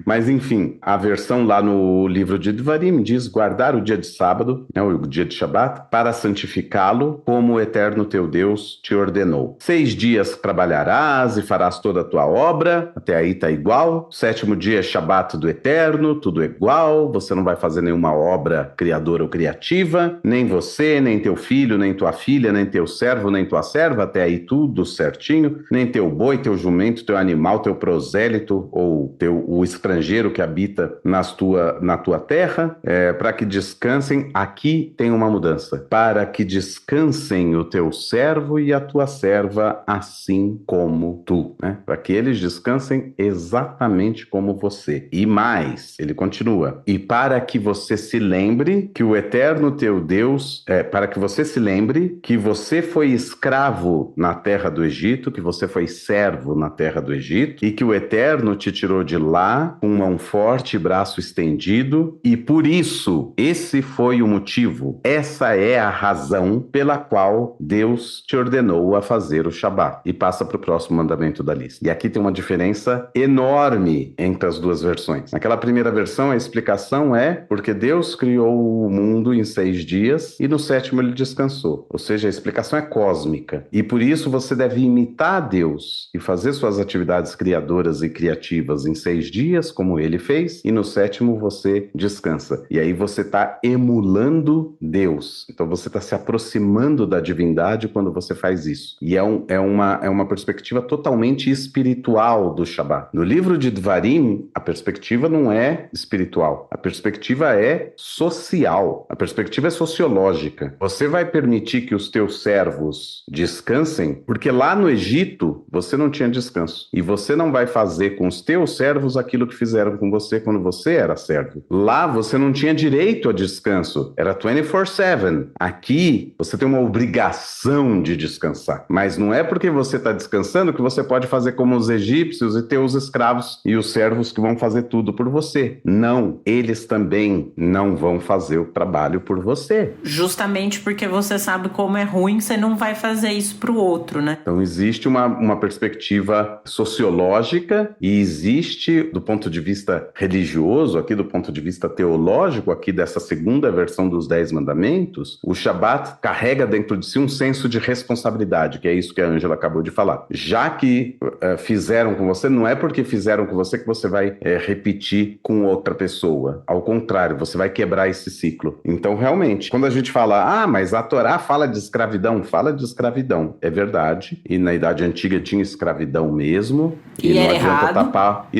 Mas enfim, a versão lá no livro de Devarim diz guardar o dia de sábado, né, o dia de Shabat, para santificá-lo, como o eterno teu Deus te ordenou. 6 dias trabalharás e farás toda a tua obra, até aí tá igual. 7º dia é Shabat do eterno, tudo igual, você não vai fazer nenhuma obra criadora ou criativa, nem você, nem teu filho, nem tua filha, nem teu servo, nem tua serva, até aí tudo certinho, nem teu boi, teu jumento, teu animal, teu prosélito, ou o estrangeiro que habita na tua terra, para que descansem. Aqui tem uma mudança, para que descansem o teu servo e a tua serva, assim como tu, né? Para que eles descansem exatamente como você. E mais, ele continua, e para que você se lembre que o eterno teu Deus, para que você se lembre que você foi escravo na terra do Egito, que você foi servo na terra do Egito, e que o eterno te tirou de lá com mão forte e braço estendido, e por isso, esse foi o motivo, essa é a razão pela qual Deus te ordenou a fazer o Shabat. E passa para o próximo mandamento da lista. E aqui tem uma diferença enorme entre as 2 versões. Naquela primeira versão, a explicação é porque Deus criou o mundo em 6 dias e no 7º ele descansou. Ou seja, a explicação é cósmica. E por isso você deve imitar Deus e fazer suas atividades criadoras e criativas em 6 dias, como ele fez, e no 7º você descansa. E aí você está emulando Deus. Então você está se aproximando da divindade quando você faz isso. E é uma perspectiva totalmente espiritual do Shabat. No livro de Dvarim, a perspectiva não é espiritual. A perspectiva é social. A perspectiva é sociológica. você vai permitir que os teus servos descansem? Porque lá no Egito, você não tinha descanso. E você não vai fazer com os teus servos aquilo que fizeram com você quando você era servo. Lá, você não tinha direito a descanso. Era 24/7. Aqui, você tem uma obrigação de descansar. Mas não é porque você está descansando que você pode fazer como os egípcios e ter os escravos e os servos que vão fazer tudo por você. Não, eles também não vão fazer o trabalho por você. Justamente porque você sabe como é ruim, você não vai fazer isso pro outro, né? Então existe uma perspectiva sociológica e existe, do ponto de vista religioso, aqui do ponto de vista teológico, aqui dessa segunda versão dos 10 mandamentos, o Shabat carrega dentro de si um senso de responsabilidade, que é isso que a Ângela acabou de falar. Já que fizeram com você, não é porque fizeram com você que você vai repetir com outra pessoa. Ao contrário, você vai quebrar esse ciclo. Então, realmente, quando a gente fala, mas a Torá fala de escravidão, fala de escravidão. É verdade. E na Idade Antiga tinha escravidão mesmo. E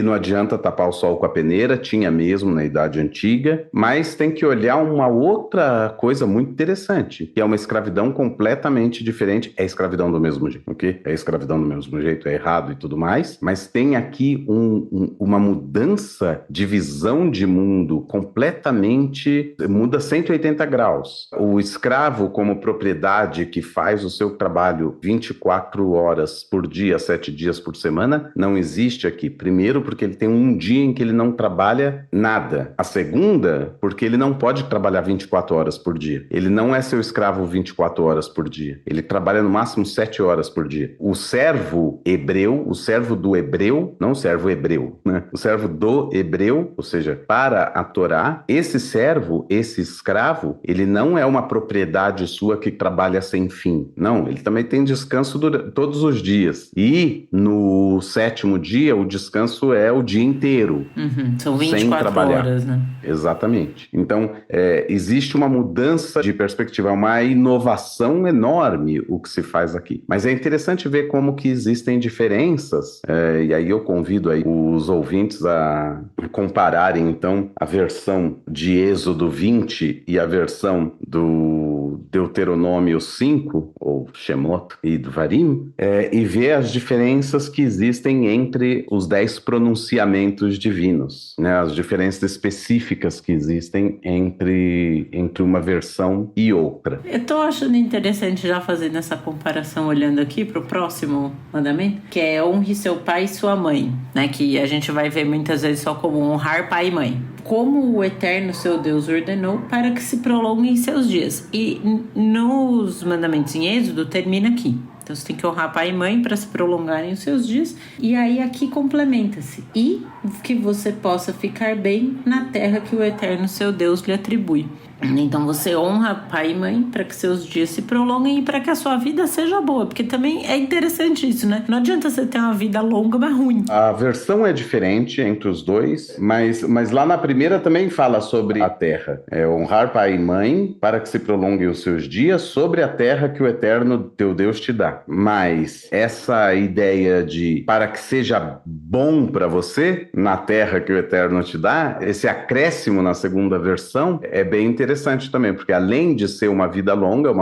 não adianta tapar o sol com a peneira, tinha mesmo na Idade Antiga. Mas tem que olhar uma outra coisa muito interessante, que é uma escravidão completamente diferente. É escravidão do mesmo jeito, ok? É escravidão do mesmo jeito, é errado e tudo mais. Mas tem aqui uma mudança de visão de mundo completamente, muda 180 graus. O escravo como propriedade que faz o seu trabalho 24 horas por dia, 7 dias por semana, não existe aqui. Primeiro, porque ele tem um dia em que ele não trabalha nada. A segunda, porque ele não pode trabalhar 24 horas por dia. Ele não é seu escravo 24 horas por dia. Ele trabalha no máximo 7 horas por dia. O servo hebreu, o servo do hebreu, não o servo hebreu, né? O servo do hebreu, ou seja, para a Torá, esse servo, esse escravo, ele não é uma propriedade sua que trabalha sem fim. Não, ele também tem descanso todos os dias. E no 7º dia, o descanso é o dia inteiro. São 24 horas, né? Exatamente. Então, existe uma mudança de perspectiva, uma inovação enorme o que se faz aqui. Mas é interessante ver como que existem diferenças, e aí eu convido aí os ouvintes a compararem, então, a versão de Êxodo 20 e a versão do Deuteronômio 5, ou Shemot e Dvarim, e ver as diferenças que existem entre os 10 pronunciamentos divinos, né? As diferenças específicas que existem entre uma versão e outra. Eu tô achando interessante já fazendo essa comparação, olhando aqui pro próximo mandamento, que é honre seu pai e sua mãe, né? Que a gente vai ver muitas vezes só como honrar pai e mãe. Como o Eterno seu Deus ordenou para que se prolonguem seus dias. E nos mandamentos em Êxodo termina aqui. Então você tem que honrar pai e mãe para se prolongarem os seus dias. E aí aqui complementa-se. E que você possa ficar bem na terra que o Eterno seu Deus lhe atribui. Então você honra pai e mãe para que seus dias se prolonguem e para que a sua vida seja boa. Porque também é interessante isso, né? Não adianta você ter uma vida longa, mas ruim. A versão é diferente entre os dois, mas lá na primeira também fala sobre a terra. É honrar pai e mãe para que se prolonguem os seus dias sobre a terra que o Eterno teu Deus te dá. Mas essa ideia de para que seja bom para você na terra que o Eterno te dá, esse acréscimo na segunda versão é bem interessante também, porque além de ser uma vida longa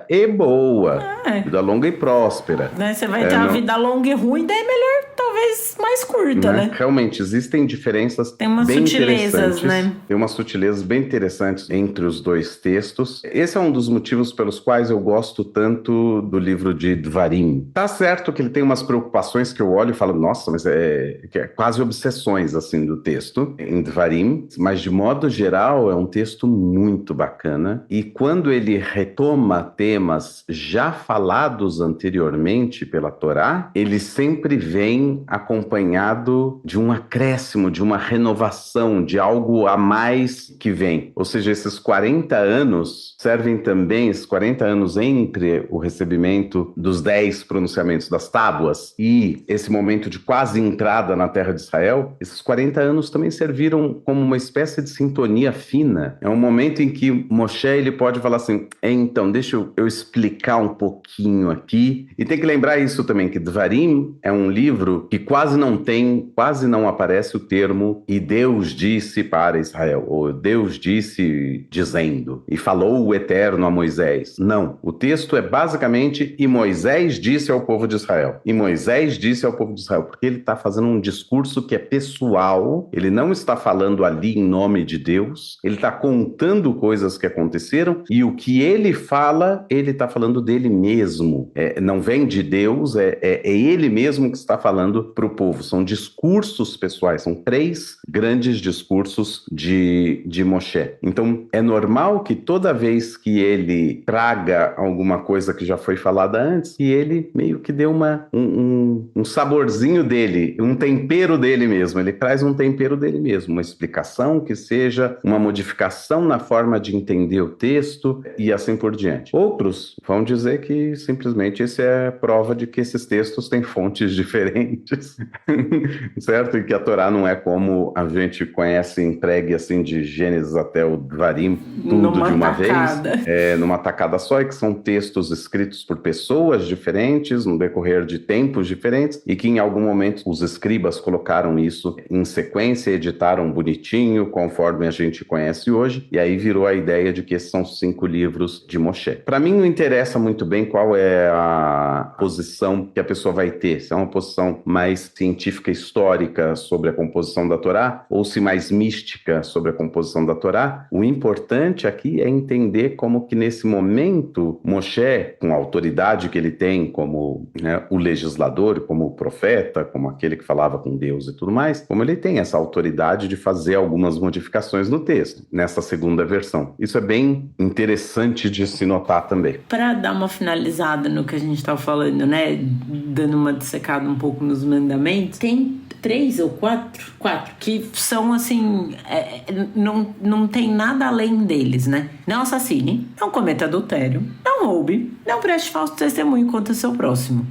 e boa, vida longa e próspera. Né? Você vai ter uma vida longa e ruim, daí é melhor talvez mais curta, né? Realmente, existem diferenças tem umas bem sutilezas, né? Tem umas sutilezas bem interessantes entre os dois textos. Esse é um dos motivos pelos quais eu gosto tanto do livro de Dvarim. Tá certo que ele tem umas preocupações que eu olho e falo, nossa, mas é quase obsessões, assim, do texto em Dvarim, mas de modo geral é um texto muito bacana. E quando ele retoma temas já falados anteriormente pela Torá, ele sempre vem acompanhado de um acréscimo, de uma renovação, de algo a mais que vem. Ou seja, esses 40 anos servem também, esses 40 anos entre o recebimento dos 10 pronunciamentos das tábuas e esse momento de quase entrada na terra de Israel, esses 40 anos também serviram como uma espécie de sintonia fina. É um momento em que Moshe ele pode falar assim, então, deixa eu explicar um pouquinho aqui. E tem que lembrar isso também, que Dvarim é um livro que que quase não aparece o termo "e Deus disse para Israel", ou "Deus disse dizendo", "e falou o Eterno a Moisés". Não, o texto é basicamente "e Moisés disse ao povo de Israel". E Moisés disse ao povo de Israel, porque ele está fazendo um discurso que é pessoal, ele não está falando ali em nome de Deus, ele está contando coisas que aconteceram, e o que ele fala, ele está falando dele mesmo. Não vem de Deus, é ele mesmo que está falando para o povo. São discursos pessoais, são 3 grandes discursos de Moshe. Então, é normal que toda vez que ele traga alguma coisa que já foi falada antes, que ele meio que dê um saborzinho dele, um tempero dele mesmo. Ele traz um tempero dele mesmo, uma explicação que seja uma modificação na forma de entender o texto e assim por diante. Outros vão dizer que simplesmente isso é prova de que esses textos têm fontes diferentes, certo? E que a Torá não é como a gente conhece, entregue assim de Gênesis até o Dvarim, tudo de uma vez, numa tacada só, e que são textos escritos por pessoas diferentes, no decorrer de tempos diferentes, e que em algum momento os escribas colocaram isso em sequência, editaram bonitinho, conforme a gente conhece hoje, e aí virou a ideia de que esses são 5 livros de Moshe. Para mim não interessa muito bem qual é a posição que a pessoa vai ter, se é uma posição mais científica histórica sobre a composição da Torá, ou se mais mística sobre a composição da Torá. O importante aqui é entender como que nesse momento Moshe, com a autoridade que ele tem como o legislador, como o profeta, como aquele que falava com Deus e tudo mais, como ele tem essa autoridade de fazer algumas modificações no texto, nessa segunda versão. Isso é bem interessante de se notar também. Para dar uma finalizada no que a gente estava falando, né, dando uma dissecada um pouco nos mandamentos, tem 3 ou 4 que são assim, não tem nada além deles, né? Não assassine, não cometa adultério, não roube, não preste falso testemunho contra seu próximo.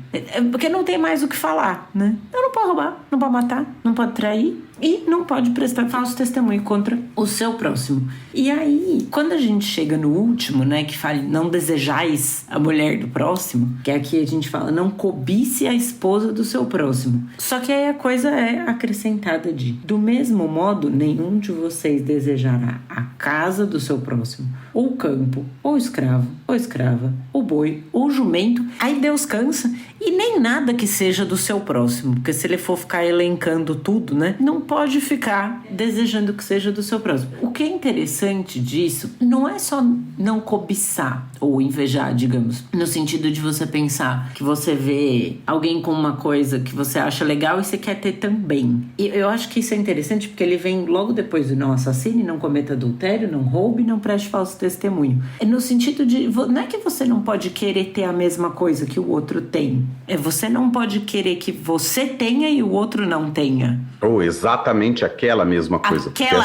Porque não tem mais o que falar, né? Então não pode roubar, não pode matar, não pode trair e não pode prestar falso testemunho contra o seu próximo. E aí, quando a gente chega no último, né, que fala não desejais a mulher do próximo, que aqui a gente fala não cobice a esposa do seu próximo. Só que aí a coisa é acrescentada de do mesmo modo, nenhum de vocês desejará a casa do seu próximo, ou o campo, ou o escravo, ou escrava, o boi, ou o jumento. Aí Deus cansa e nem nada que seja do seu próximo, porque se ele for ficar elencando tudo, né, não pode ficar desejando que seja do seu próximo. O que é interessante disso não é só não cobiçar ou invejar, digamos, no sentido de você pensar que você vê alguém com uma coisa que você acha legal e você quer ter também. E eu acho que isso é interessante porque ele vem logo depois do não assassine, não cometa adultério, não roube, não preste falso testemunho. É no sentido de, não é que você não pode querer ter a mesma coisa que o outro tem. Você não pode querer que você tenha e o outro não tenha. Ou exatamente aquela mesma coisa. Quero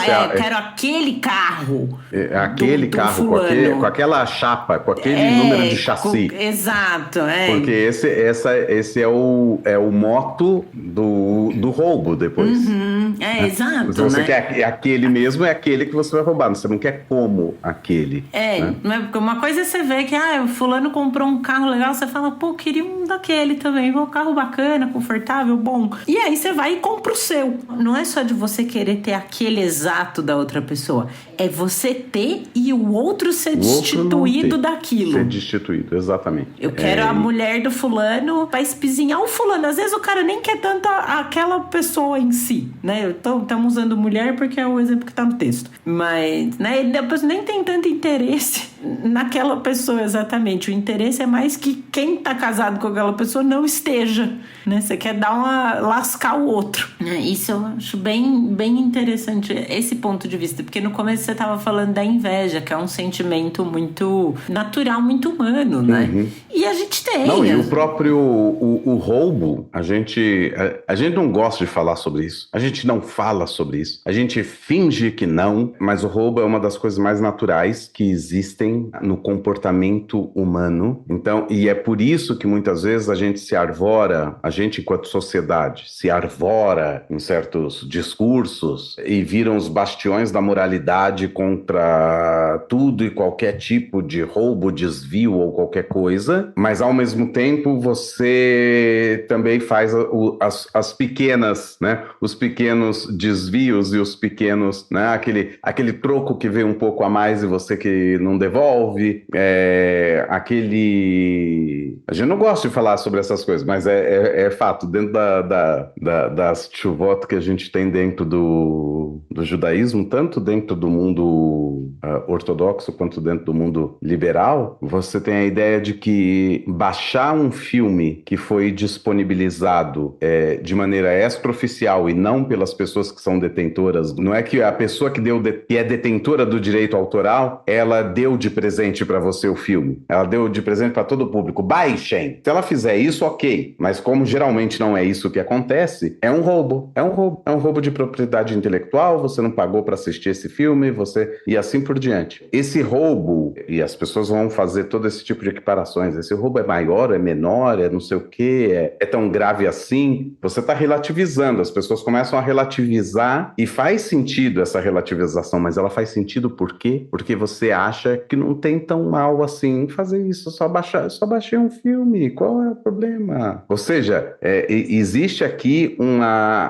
aquele carro. Aquele carro com aquela chapa, com aquele número de chassi. Exato. Porque esse é o moto do roubo depois. Uhum, exato. Se você quer aquele mesmo, é aquele que você vai roubar. Você não quer como aquele. Né? Porque uma coisa é você ver que o fulano comprou um carro legal, você fala, pô, queria um daquele também, um carro bacana, confortável, bom. E aí você vai e compra o seu. Não é só de você querer ter aquele exato da outra pessoa. É você ter e o outro ser destituído daquilo. Ser destituído, exatamente. Eu quero a mulher do fulano pra espizinhar o fulano. Às vezes o cara nem quer tanto aquela pessoa em si, né? Estamos usando mulher porque é o exemplo que tá no texto. Mas, né, ele depois nem tem tanto interesse naquela pessoa exatamente. O interesse é mais que quem tá casado com aquela pessoa não esteja, né? Você quer lascar o outro. Isso eu acho bem, bem interessante, esse ponto de vista. Porque no começo você tava falando da inveja, que é um sentimento muito natural, muito humano, né? Uhum. E a gente tem. Não, e o próprio o roubo, a gente não gosta de falar sobre isso. A gente não fala sobre isso. A gente finge que não, mas o roubo é uma das coisas mais naturais que existem também no comportamento humano. Então, e é por isso que muitas vezes a gente se arvora, a gente enquanto sociedade, se arvora em certos discursos e viram os bastiões da moralidade contra tudo e qualquer tipo de roubo, desvio ou qualquer coisa, mas ao mesmo tempo você também faz as pequenas, né, os pequenos desvios e os pequenos, né, aquele troco que vem um pouco a mais e você que não devolve, a gente não gosta de falar sobre essas coisas, mas é fato, dentro das tchuvot que a gente tem dentro do judaísmo, tanto dentro do mundo ortodoxo quanto dentro do mundo liberal, você tem a ideia de que baixar um filme que foi disponibilizado de maneira extraoficial e não pelas pessoas que são detentoras, não é que a pessoa que é detentora do direito autoral, ela deu de presente para você o filme, ela deu de presente para todo o público, baixem. Se ela fizer isso, ok, mas como geralmente não é isso que acontece, é um roubo de propriedade intelectual, você não pagou para assistir esse filme, e assim por diante. Esse roubo, e as pessoas vão fazer todo esse tipo de equiparações, esse roubo é maior, é menor, é não sei o quê, é tão grave assim, você está relativizando, as pessoas começam a relativizar, e faz sentido essa relativização, mas ela faz sentido por quê? Porque você acha que não tem tão mal assim fazer isso, só baixei um filme, qual é o problema? Ou seja, existe aqui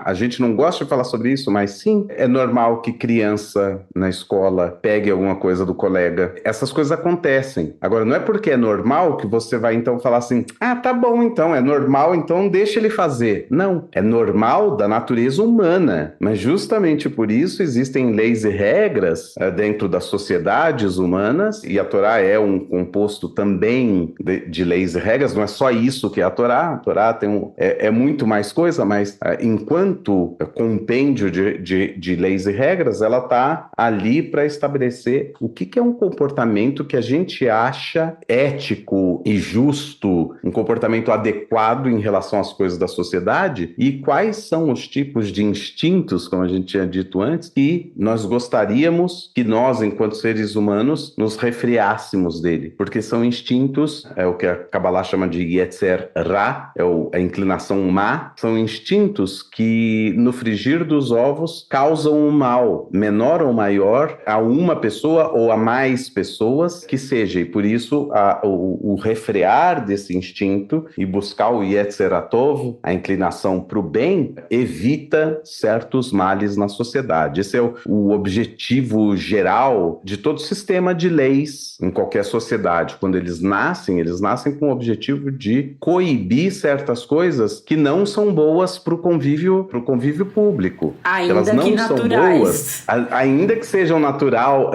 a gente não gosta de falar sobre isso, mas sim, é normal que criança na escola pegue alguma coisa do colega. Essas coisas acontecem. Agora, não é porque é normal que você vai então falar assim, tá bom então, é normal, então deixa ele fazer. Não, é normal da natureza humana, mas justamente por isso existem leis e regras dentro das sociedades humanas, e a Torá é um composto também de leis e regras, não é só isso que é a Torá tem é muito mais coisa, mas enquanto compêndio de leis e regras, ela está ali para estabelecer o que é um comportamento que a gente acha ético e justo, um comportamento adequado em relação às coisas da sociedade, e quais são os tipos de instintos, como a gente tinha dito antes, que nós gostaríamos que nós, enquanto seres humanos, nos refreássemos dele, porque são instintos, é o que a Kabbalah chama de Yetzer Ra, a inclinação má, são instintos que no frigir dos ovos causam um mal, menor ou maior, a uma pessoa ou a mais pessoas que seja, e por isso o refrear desse instinto e buscar o Yetzer Hatov, a inclinação para o bem, evita certos males na sociedade. Esse é o objetivo geral de todo sistema de leis em qualquer sociedade. Quando eles nascem com o objetivo de coibir certas coisas que não são boas para o convívio público. Ainda elas não que são naturais. Boas, ainda que sejam natural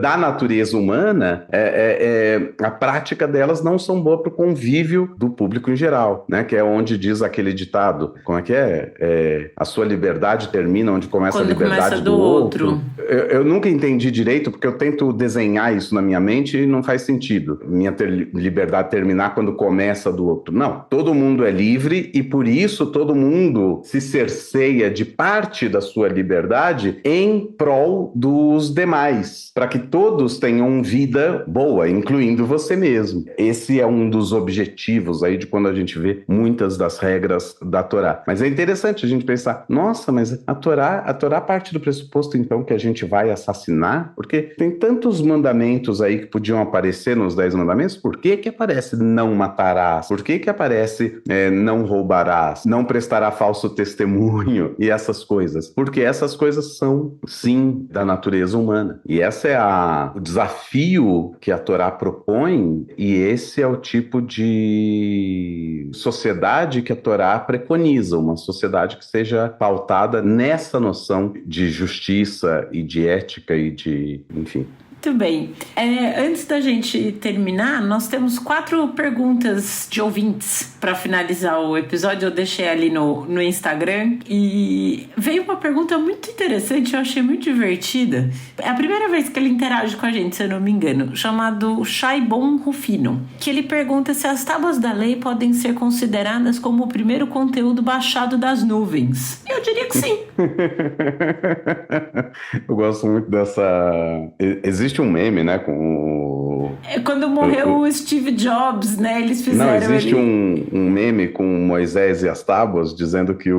da natureza humana, a prática delas não são boas para o convívio do público em geral, né? Que é onde diz aquele ditado, como é que é? A sua liberdade termina onde começa quando a liberdade começa do outro. Eu nunca entendi direito, porque eu tento desenhar isso na minha mente e não faz sentido. Minha liberdade terminar quando começa do outro. Não, todo mundo é livre e por isso todo mundo se cerceia de parte da sua liberdade em prol dos demais, para que todos tenham vida boa, incluindo você mesmo. Esse é um dos objetivos aí de quando a gente vê muitas das regras da Torá. Mas é interessante a gente pensar, nossa, mas a Torá parte do pressuposto então que a gente vai assassinar? Porque tem tantos mandamentos aí que podiam aparecer nos 10 mandamentos, por que que aparece não matarás? Por que que aparece não roubarás? Não prestará falso testemunho? E essas coisas. Porque essas coisas são, sim, da natureza humana. E esse é o desafio que a Torá propõe, e esse é o tipo de sociedade que a Torá preconiza, uma sociedade que seja pautada nessa noção de justiça e de ética e de, enfim. Muito bem. Antes da gente terminar, nós temos 4 perguntas de ouvintes para finalizar o episódio. Eu deixei ali no Instagram e veio uma pergunta muito interessante, eu achei muito divertida. É a primeira vez que ele interage com a gente, se eu não me engano, chamado Shaibon Rufino, que ele pergunta se as tábuas da lei podem ser consideradas como o primeiro conteúdo baixado das nuvens. Eu diria que sim. Eu gosto muito dessa... Existe um meme, né, com o... Quando morreu o Steve Jobs, né? Eles Não, fizeram existe ele... um meme com Moisés e as tábuas, dizendo que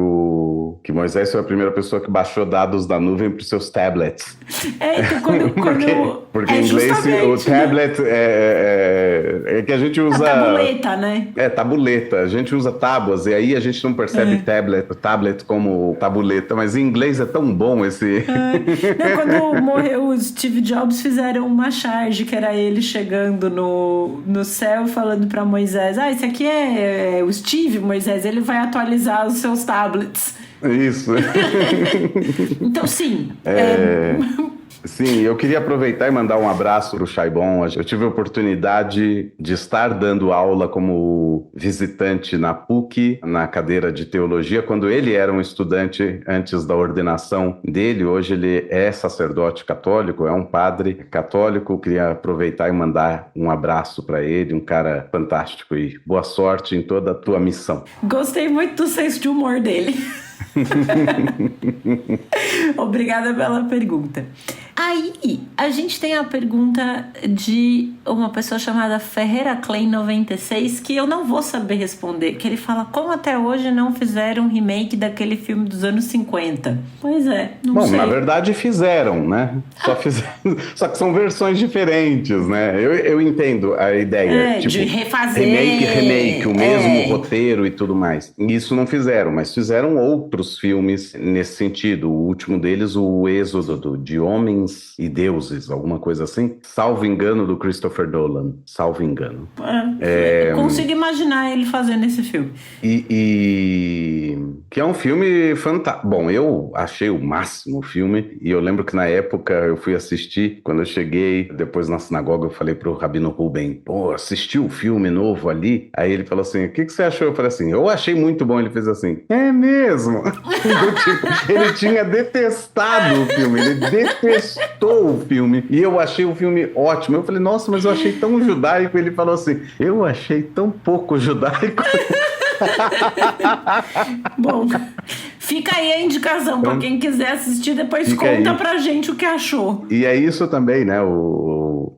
Moisés foi a primeira pessoa que baixou dados da nuvem para os seus tablets. Então Porque em inglês o justamente, tablet é que a gente usa... a tabuleta, né? Tabuleta. A gente usa tábuas e aí a gente não percebe tablet como tabuleta, mas em inglês é tão bom esse... Não, quando morreu o Steve Jobs, fizeram uma charge, que era ele chegando no céu falando para Moisés, esse aqui é o Steve, Moisés, ele vai atualizar os seus tablets. Isso. Então, sim. Sim, eu queria aproveitar e mandar um abraço para o Shaibon. Eu tive a oportunidade de estar dando aula como visitante na PUC, na cadeira de teologia, quando ele era um estudante antes da ordenação dele. Hoje ele é sacerdote católico, é um padre católico. Eu queria aproveitar e mandar um abraço para ele, um cara fantástico, e boa sorte em toda a tua missão. Gostei muito do senso de humor dele. Obrigada pela pergunta. Aí, a gente tem a pergunta de uma pessoa chamada Ferreira Clay 96, que eu não vou saber responder, que ele fala: como até hoje não fizeram um remake daquele filme dos anos 50? Pois é, não sei. Bom, na verdade fizeram, né? Só que são versões diferentes, né? Eu entendo a ideia. Tipo, de refazer. Remake, o mesmo roteiro e tudo mais. Isso não fizeram, mas fizeram outros filmes nesse sentido. O último deles, o Êxodo de Homens e Deuses, alguma coisa assim. Salvo engano, do Christopher Nolan. Salvo engano. Eu consigo imaginar ele fazendo esse filme. Que é um filme fantástico. Bom, eu achei o máximo o filme, e eu lembro que na época eu fui assistir, quando eu cheguei, depois na sinagoga, eu falei pro Rabino Ruben: assistiu o filme novo ali? Aí ele falou assim: o que você achou? Eu falei assim: eu achei muito bom. Ele fez assim: é mesmo? Ele tinha detestado o filme, ele detestou o filme, e eu achei o filme ótimo. Eu falei: nossa, mas eu achei tão judaico. Ele falou assim: eu achei tão pouco judaico. Bom, fica aí a indicação para quem quiser assistir, depois conta pra gente o que achou. E é isso também, né?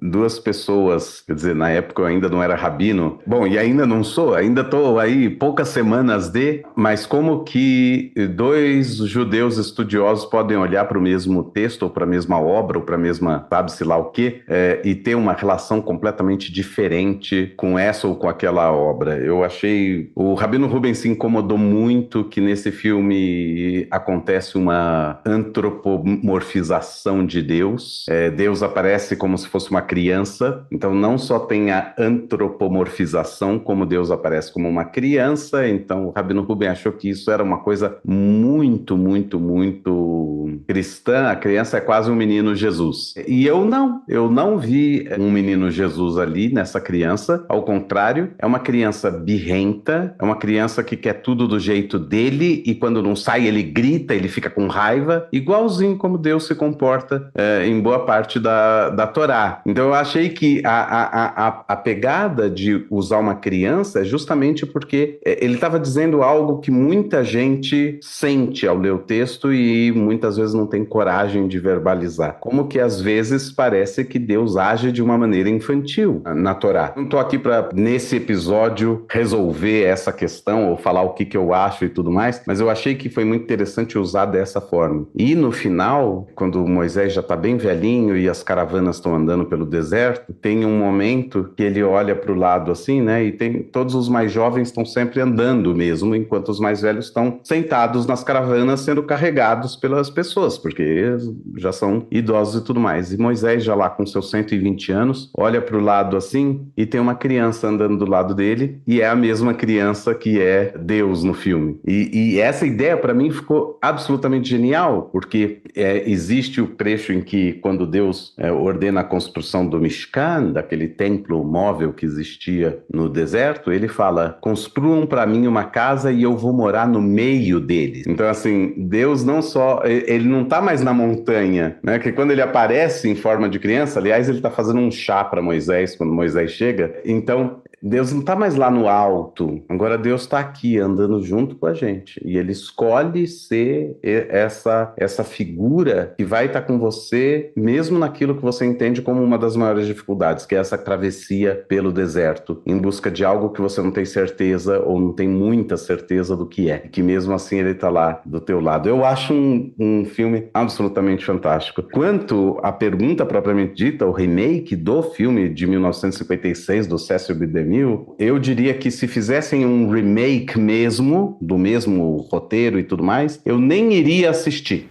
Duas pessoas, quer dizer, na época eu ainda não era rabino. Bom, e ainda não sou, ainda tô aí poucas semanas mas como que dois judeus estudiosos podem olhar para o mesmo texto, ou para a mesma obra, ou para a mesma, sabe-se lá o quê, e ter uma relação completamente diferente com essa ou com aquela obra. Eu achei... O Rabino Ruben se incomodou muito que nesse filme acontece uma antropomorfização de Deus. Deus aparece como se fosse uma criança, então não só tem a antropomorfização, como Deus aparece como uma criança. Então o Rabino Ruben achou que isso era uma coisa muito, muito, muito cristã. A criança é quase um menino Jesus. E eu não vi um menino Jesus ali nessa criança. Ao contrário, é uma criança birrenta, é uma criança que quer tudo do jeito dele, e quando não sai ele grita, ele fica com raiva, igualzinho como Deus se comporta em boa parte da Torá. Então eu achei que a pegada de usar uma criança é justamente porque ele estava dizendo algo que muita gente sente ao ler o texto e muitas vezes não tem coragem de verbalizar. Como que às vezes parece que Deus age de uma maneira infantil na Torá. Não estou aqui para, nesse episódio, resolver essa questão ou falar o que eu acho e tudo mais, mas eu achei que foi muito interessante usar dessa forma. E no final, quando Moisés já está bem velhinho e as caravanas estão andando pelo deserto, tem um momento que ele olha para o lado assim, né? E todos os mais jovens estão sempre andando mesmo, enquanto os mais velhos estão sentados nas caravanas sendo carregados pelas pessoas, porque já são idosos e tudo mais. E Moisés, já lá com seus 120 anos, olha para o lado assim e tem uma criança andando do lado dele, e é a mesma criança que é Deus no filme. E essa ideia para mim ficou absolutamente genial, porque existe o trecho em que, quando Deus ordena a construção do Mishkan, daquele templo móvel que existia no deserto, ele fala: construam para mim uma casa e eu vou morar no meio deles. Então, assim, Deus não só... Ele não está mais na montanha, né? Que quando ele aparece em forma de criança, aliás, ele está fazendo um chá para Moisés, quando Moisés chega. Então, Deus não está mais lá no alto, agora Deus está aqui andando junto com a gente e ele escolhe ser essa figura que vai estar com você mesmo naquilo que você entende como uma das maiores dificuldades, que é essa travessia pelo deserto, em busca de algo que você não tem certeza ou não tem muita certeza do que é, que mesmo assim ele está lá do teu lado. Eu acho um filme absolutamente fantástico. Quanto à pergunta propriamente dita, o remake do filme de 1956 do Cecil B. DeMille, eu diria que se fizessem um remake mesmo, do mesmo roteiro e tudo mais, eu nem iria assistir.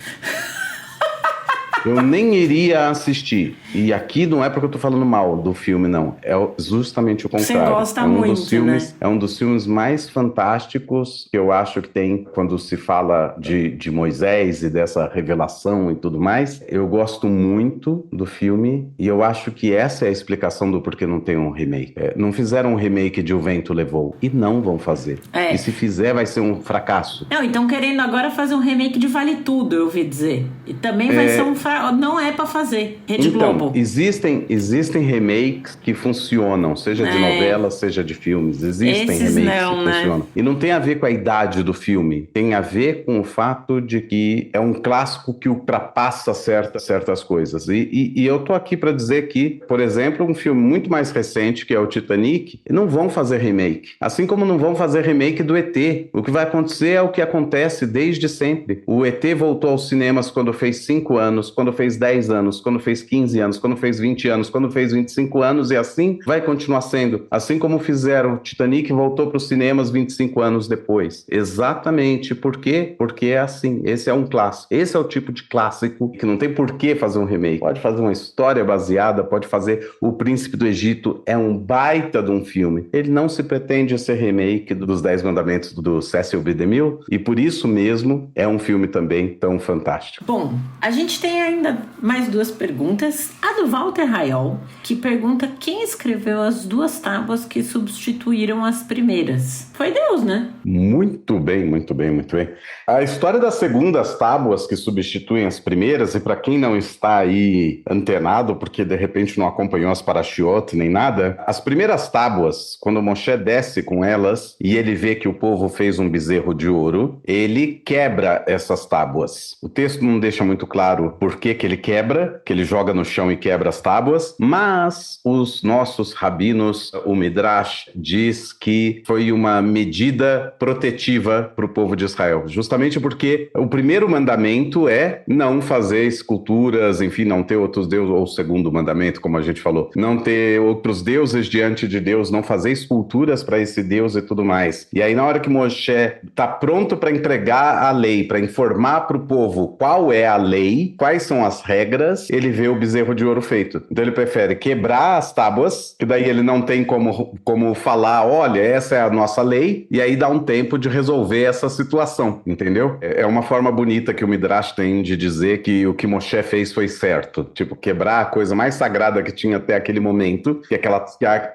Eu nem iria assistir. E aqui não é porque eu tô falando mal do filme, não. É justamente o contrário. Você gosta muito, né? É um dos filmes mais fantásticos que eu acho que tem quando se fala de Moisés e dessa revelação e tudo mais. Eu gosto muito do filme e eu acho que essa é a explicação do porquê não tem um remake. Não fizeram um remake de O Vento Levou e não vão fazer. E se fizer vai ser um fracasso. Não, então querendo agora fazer um remake de Vale Tudo, eu ouvi dizer. E também vai ser um não é pra fazer. Rede Globo. Existem remakes que funcionam, seja de novelas, seja de filmes. Existem remakes que funcionam. E não tem a ver com a idade do filme. Tem a ver com o fato de que é um clássico que ultrapassa certas coisas. E eu tô aqui para dizer que, por exemplo, um filme muito mais recente, que é o Titanic, não vão fazer remake. Assim como não vão fazer remake do ET. O que vai acontecer é o que acontece desde sempre. O ET voltou aos cinemas quando fez 5 anos, quando fez 10 anos, quando fez 15 anos, quando fez 20 anos, quando fez 25 anos, e assim vai continuar sendo. Assim como fizeram, o Titanic voltou para os cinemas 25 anos depois. Exatamente. Por quê? Porque é assim. Esse é um clássico. Esse é o tipo de clássico que não tem por que fazer um remake. Pode fazer uma história baseada, pode fazer O Príncipe do Egito, é um baita de um filme. Ele não se pretende ser remake dos 10 Mandamentos do Cecil B. DeMille, e por isso mesmo é um filme também tão fantástico. Bom, a gente tem ainda mais 2 perguntas. A do Walter Raiol, que pergunta quem escreveu as 2 tábuas que substituíram as primeiras. Foi Deus, né? Muito bem, muito bem, muito bem. A história das segundas tábuas que substituem as primeiras, e para quem não está aí antenado, porque de repente não acompanhou as Parashiot nem nada, as primeiras tábuas, quando Moshe desce com elas e ele vê que o povo fez um bezerro de ouro, ele quebra essas tábuas. O texto não deixa muito claro por que ele quebra, que ele joga no chão e quebra as tábuas, mas os nossos rabinos, o Midrash, diz que foi uma medida protetiva para o povo de Israel, justamente porque o primeiro mandamento é não fazer esculturas, enfim, não ter outros deuses, ou o segundo mandamento, como a gente falou, não ter outros deuses diante de Deus, não fazer esculturas para esse Deus e tudo mais. E aí na hora que Moshe está pronto para entregar a lei, para informar para o povo qual é a lei, quais são as regras, ele vê o bezerro de ouro feito. Então ele prefere quebrar as tábuas, que daí ele não tem como falar, olha, essa é a nossa lei, e aí dá um tempo de resolver essa situação, entendeu? É uma forma bonita que o Midrash tem de dizer que o que Moshe fez foi certo. Tipo, quebrar a coisa mais sagrada que tinha até aquele momento, que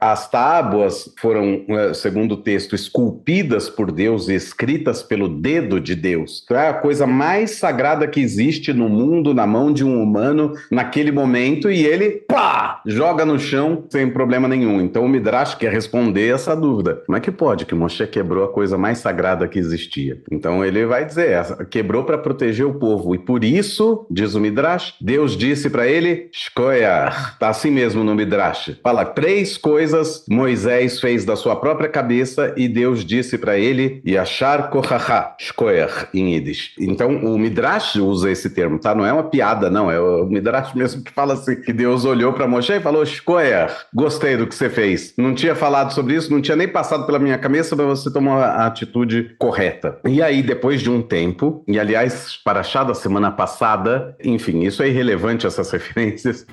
as tábuas foram, segundo o texto, esculpidas por Deus e escritas pelo dedo de Deus. Então é a coisa mais sagrada que existe no mundo, na mão de um humano, naquele momento, e ele, pá, joga no chão sem problema nenhum. Então o Midrash quer responder essa dúvida. Como é que pode que Moshe quebrou a coisa mais sagrada que existia? Então ele vai dizer, quebrou para proteger o povo, e por isso, diz o Midrash, Deus disse para ele, Shkoyach, tá assim mesmo no Midrash. Fala, 3 coisas Moisés fez da sua própria cabeça e Deus disse para ele, Yashar Kohaha, Shkoyach, em Yiddish. Então o Midrash usa esse termo, tá? Não é uma piada, não, é o Midrash mesmo que fala assim, que Deus olhou para Moshe e falou, Shkoyach, gostei do que você fez. Não tinha falado sobre isso, não tinha nem passado pela minha cabeça, mas você tomou a atitude correta. E aí, depois de um tempo, e aliás, Parashá da semana passada, enfim, isso é irrelevante, essas referências.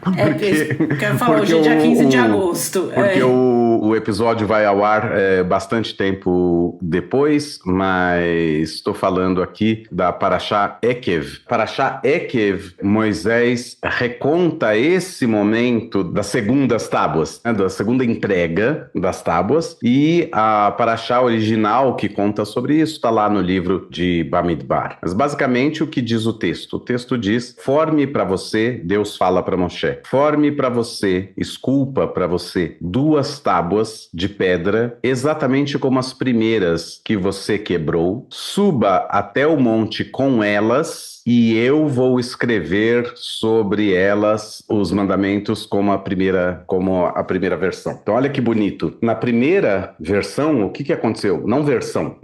Quero falar, hoje é dia 15 de agosto. Porque o episódio vai ao ar bastante tempo depois, mas estou falando aqui da Parashá Ekev. Parashá Ekev, Moisés reconta esse momento das segundas tábuas, né, da segunda entrega das tábuas, e a Parashá original que conta sobre isso está lá no livro de Bamidbar. Mas basicamente o que diz o texto? O texto diz, forme para você, Deus fala para Moshe, forme para você, esculpa para você 2 tábuas tábuas de pedra, exatamente como as primeiras que você quebrou. Suba até o monte com elas, e eu vou escrever sobre elas os mandamentos como a primeira versão. Então, olha que bonito. Na primeira versão, o que aconteceu? Não versão.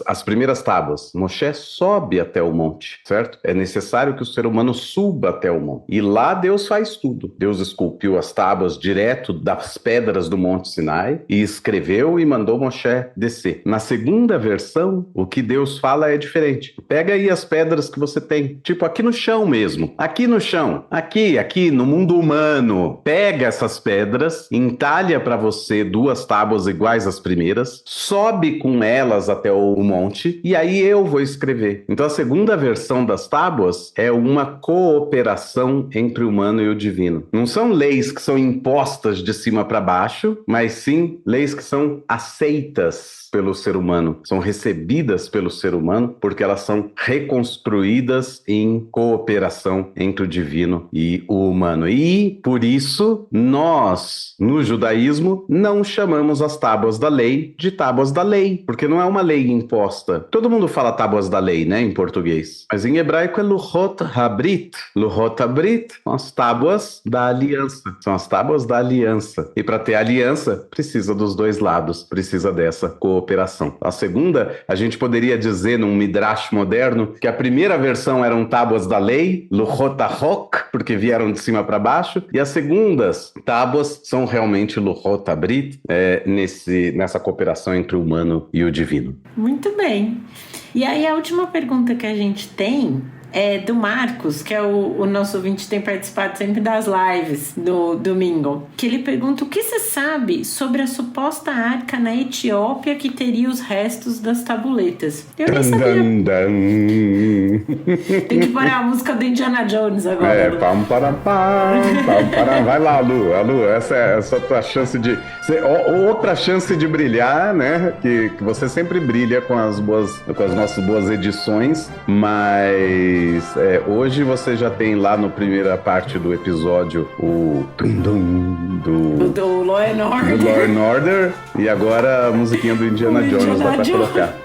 As primeiras tábuas, Moshe sobe até o monte, certo? É necessário que o ser humano suba até o monte. E lá Deus faz tudo. Deus esculpiu as tábuas direto das pedras do Monte Sinai e escreveu e mandou Moshe descer. Na segunda versão, o que Deus fala é diferente. Pega aí as pedras que você tem, tipo aqui no chão mesmo, aqui no chão, aqui no mundo humano, pega essas pedras, entalha para você 2 tábuas iguais às primeiras, sobe com elas até o monte, e aí eu vou escrever. Então a segunda versão das tábuas é uma cooperação entre o humano e o divino. Não são leis que são impostas de cima para baixo, mas sim leis que são aceitas pelo ser humano, são recebidas pelo ser humano, porque elas são reconstruídas em cooperação entre o divino e o humano. E, por isso, nós, no judaísmo, não chamamos as tábuas da lei de tábuas da lei, porque não é uma lei imposta. Todo mundo fala tábuas da lei, né, em português. Mas em hebraico é Luchot Habrit. Luchot Habrit são as tábuas da aliança. São as tábuas da aliança. E para ter aliança, precisa dos dois lados, precisa dessa cooperação. A segunda, a gente poderia dizer num midrash moderno que a primeira versão eram tábuas da lei, Luchot HaChok, porque vieram de cima para baixo, e as segundas tábuas são realmente Luchot Habrit, nessa cooperação entre o humano e o divino. Muito bem. E aí a última pergunta que a gente tem é do Marcos, que é o nosso ouvinte, tem participado sempre das lives do domingo, que ele pergunta: o que você sabe sobre a suposta arca na Etiópia que teria os restos das tabuletas? Eu nem sabia. Tem que pôr a música do Indiana Jones agora. Pam, param. Vai lá, Lu. Essa é a tua chance de... outra chance de brilhar, né? Que você sempre brilha com as nossas boas edições, mas hoje você já tem lá na primeira parte do episódio o do Law and Order. Do Law and Order, e agora a musiquinha do Indiana Jones dá pra colocar.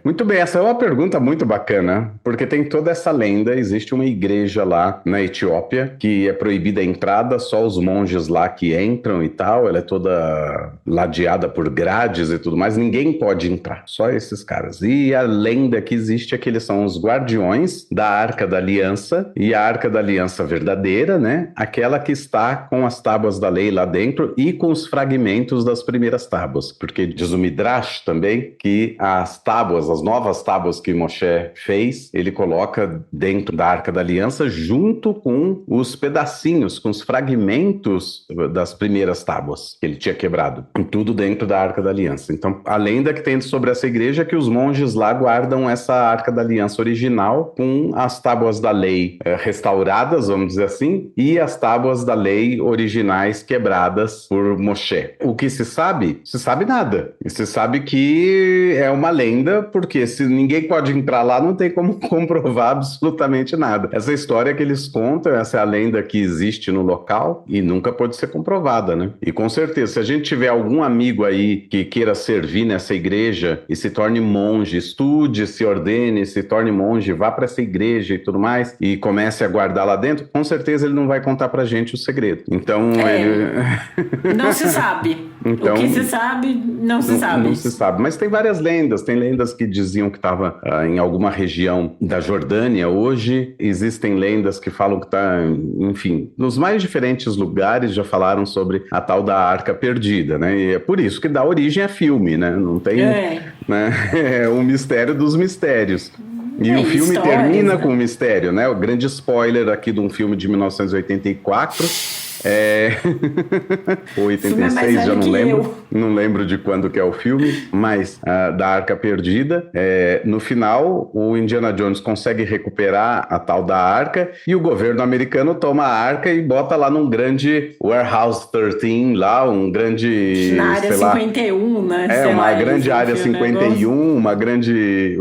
Muito bem, essa é uma pergunta muito bacana, porque tem toda essa lenda. Existe uma igreja lá na Etiópia que é proibida a entrada, só os monges lá que entram e tal, ela é toda ladeada por grades e tudo mais, ninguém pode entrar, só esses caras. E a lenda que existe é que eles são os guardiões da Arca da Aliança, e a Arca da Aliança verdadeira, né, aquela que está com as tábuas da lei lá dentro e com os fragmentos das primeiras tábuas, porque diz o Midrash também que as novas tábuas que Moshe fez, ele coloca dentro da Arca da Aliança junto com os pedacinhos, com os fragmentos das primeiras tábuas que ele tinha quebrado. Tudo dentro da Arca da Aliança. Então, a lenda que tem sobre essa igreja é que os monges lá guardam essa Arca da Aliança original com as tábuas da lei restauradas, vamos dizer assim, e as tábuas da lei originais quebradas por Moshe. O que se sabe? Se sabe nada. E se sabe que é uma lenda, porque se ninguém pode entrar lá, não tem como comprovar absolutamente nada. Essa história que eles contam, essa é a lenda que existe no local e nunca pode ser comprovada, né? E com certeza, se a gente tiver algum amigo aí que queira servir nessa igreja e se torne monge, estude, se ordene, se torne monge, vá para essa igreja e tudo mais, e comece a guardar lá dentro, com certeza ele não vai contar pra gente o segredo. Então, não se sabe. Então, o que se sabe, não se sabe. Não se sabe, mas tem várias lendas. Tem lendas que diziam que estava em alguma região da Jordânia. Hoje existem lendas que falam que está, enfim, nos mais diferentes lugares já falaram sobre a tal da Arca Perdida, né? E é por isso que dá origem a filme, né? Não tem, né? É o mistério dos mistérios. E o filme termina com um mistério, né? O grande spoiler aqui de um filme de 1984. 86, já não lembro. Não lembro de quando que é o filme, mas da Arca Perdida. No final, o Indiana Jones consegue recuperar a tal da Arca e o governo americano toma a Arca e bota lá num grande Warehouse 13, lá, um grande... Na área 51, né? Uma grande área 51,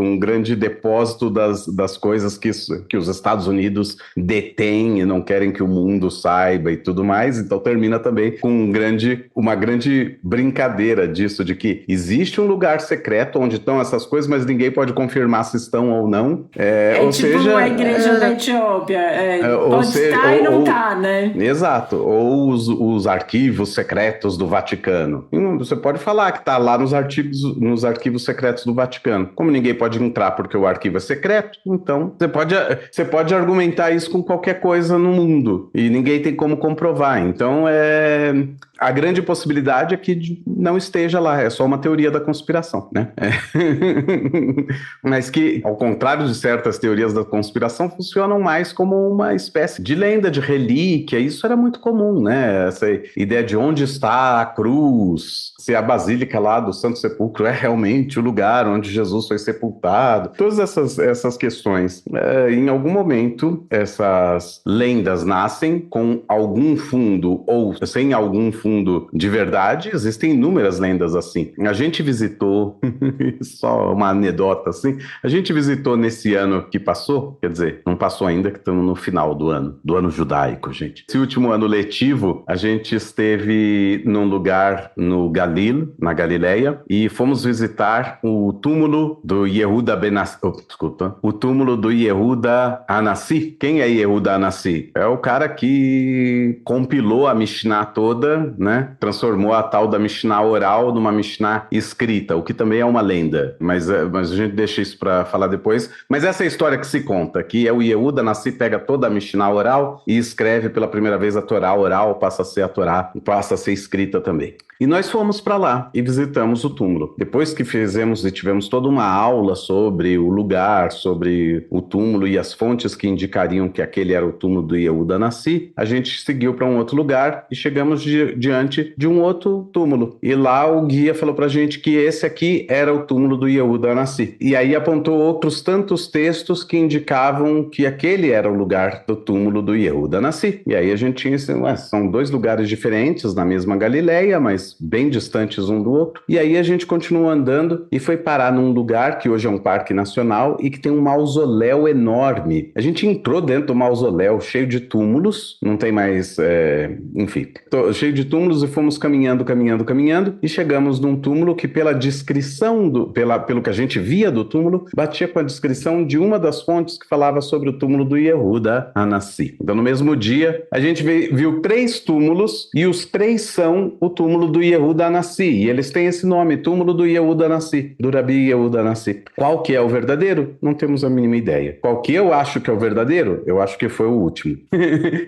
um grande depósito das coisas que os Estados Unidos detêm e não querem que o mundo saiba e tudo mais. mais, então termina também com uma grande brincadeira disso, de que existe um lugar secreto onde estão essas coisas, mas ninguém pode confirmar se estão ou não. Ou tipo seja, a igreja da Etiópia, pode estar e não tá, né? Exato, ou os arquivos secretos do Vaticano. Você pode falar que está lá nos arquivos secretos do Vaticano. Como ninguém pode entrar porque o arquivo é secreto, então você pode argumentar isso com qualquer coisa no mundo e ninguém tem como comprovar. Então, a grande possibilidade é que não esteja lá, é só uma teoria da conspiração, né? Mas que, ao contrário de certas teorias da conspiração, funcionam mais como uma espécie de lenda, de relíquia. Isso era muito comum, né? Essa ideia de onde está a cruz, se a basílica lá do Santo Sepulcro é realmente o lugar onde Jesus foi sepultado. Todas essas questões. Em algum momento, essas lendas nascem com algum fundo ou sem algum fundo de verdade. Existem inúmeras lendas assim. A gente visitou, só uma anedota assim, a gente visitou nesse ano que passou, quer dizer, não passou ainda, que estamos no final do ano judaico, gente. Esse último ano letivo, a gente esteve num lugar no Galil, na Galileia, e fomos visitar o túmulo do Yehuda o túmulo do Yehuda Anassi. Quem é Yehuda Anassi? É o cara que compilou a Mishnah toda, né? Transformou a tal da Mishnah oral numa Mishnah escrita, o que também é uma lenda, mas a gente deixa isso para falar depois. Mas essa é a história que se conta, que é o Yehuda Anassi pega toda a Mishnah oral e escreve pela primeira vez a Torá oral, passa a ser a Torá, passa a ser escrita também. E nós fomos para lá e visitamos o túmulo. Depois que fizemos e tivemos toda uma aula sobre o lugar, sobre o túmulo e as fontes que indicariam que aquele era o túmulo do Yehuda Anassi, a gente seguiu para um outro lugar e chegamos diante de um outro túmulo. E lá o guia falou para a gente que esse aqui era o túmulo do Yehuda Anassi. E aí apontou outros tantos textos que indicavam que aquele era o lugar do túmulo do Yehuda Anassi. E aí a gente tinha, são dois lugares diferentes na mesma Galileia, mas bem distantes um do outro. E aí a gente continuou andando e foi parar num lugar que hoje é um parque nacional e que tem um mausoléu enorme. A gente entrou dentro do mausoléu cheio de túmulos, não tem mais, enfim, cheio de túmulos, e fomos caminhando e chegamos num túmulo que pela descrição, pelo que a gente via do túmulo, batia com a descrição de uma das fontes que falava sobre o túmulo do Yehuda Anassi. Então no mesmo dia a gente viu 3 túmulos e os 3 são o túmulo do Yehuda Anassi, e eles têm esse nome, túmulo do Yehuda Anassi, do Rabi Yehuda Anassi. Qual que é o verdadeiro? Não temos a mínima ideia. Qual que eu acho que é o verdadeiro? Eu acho que foi o último.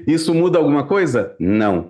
Isso muda alguma coisa? Não.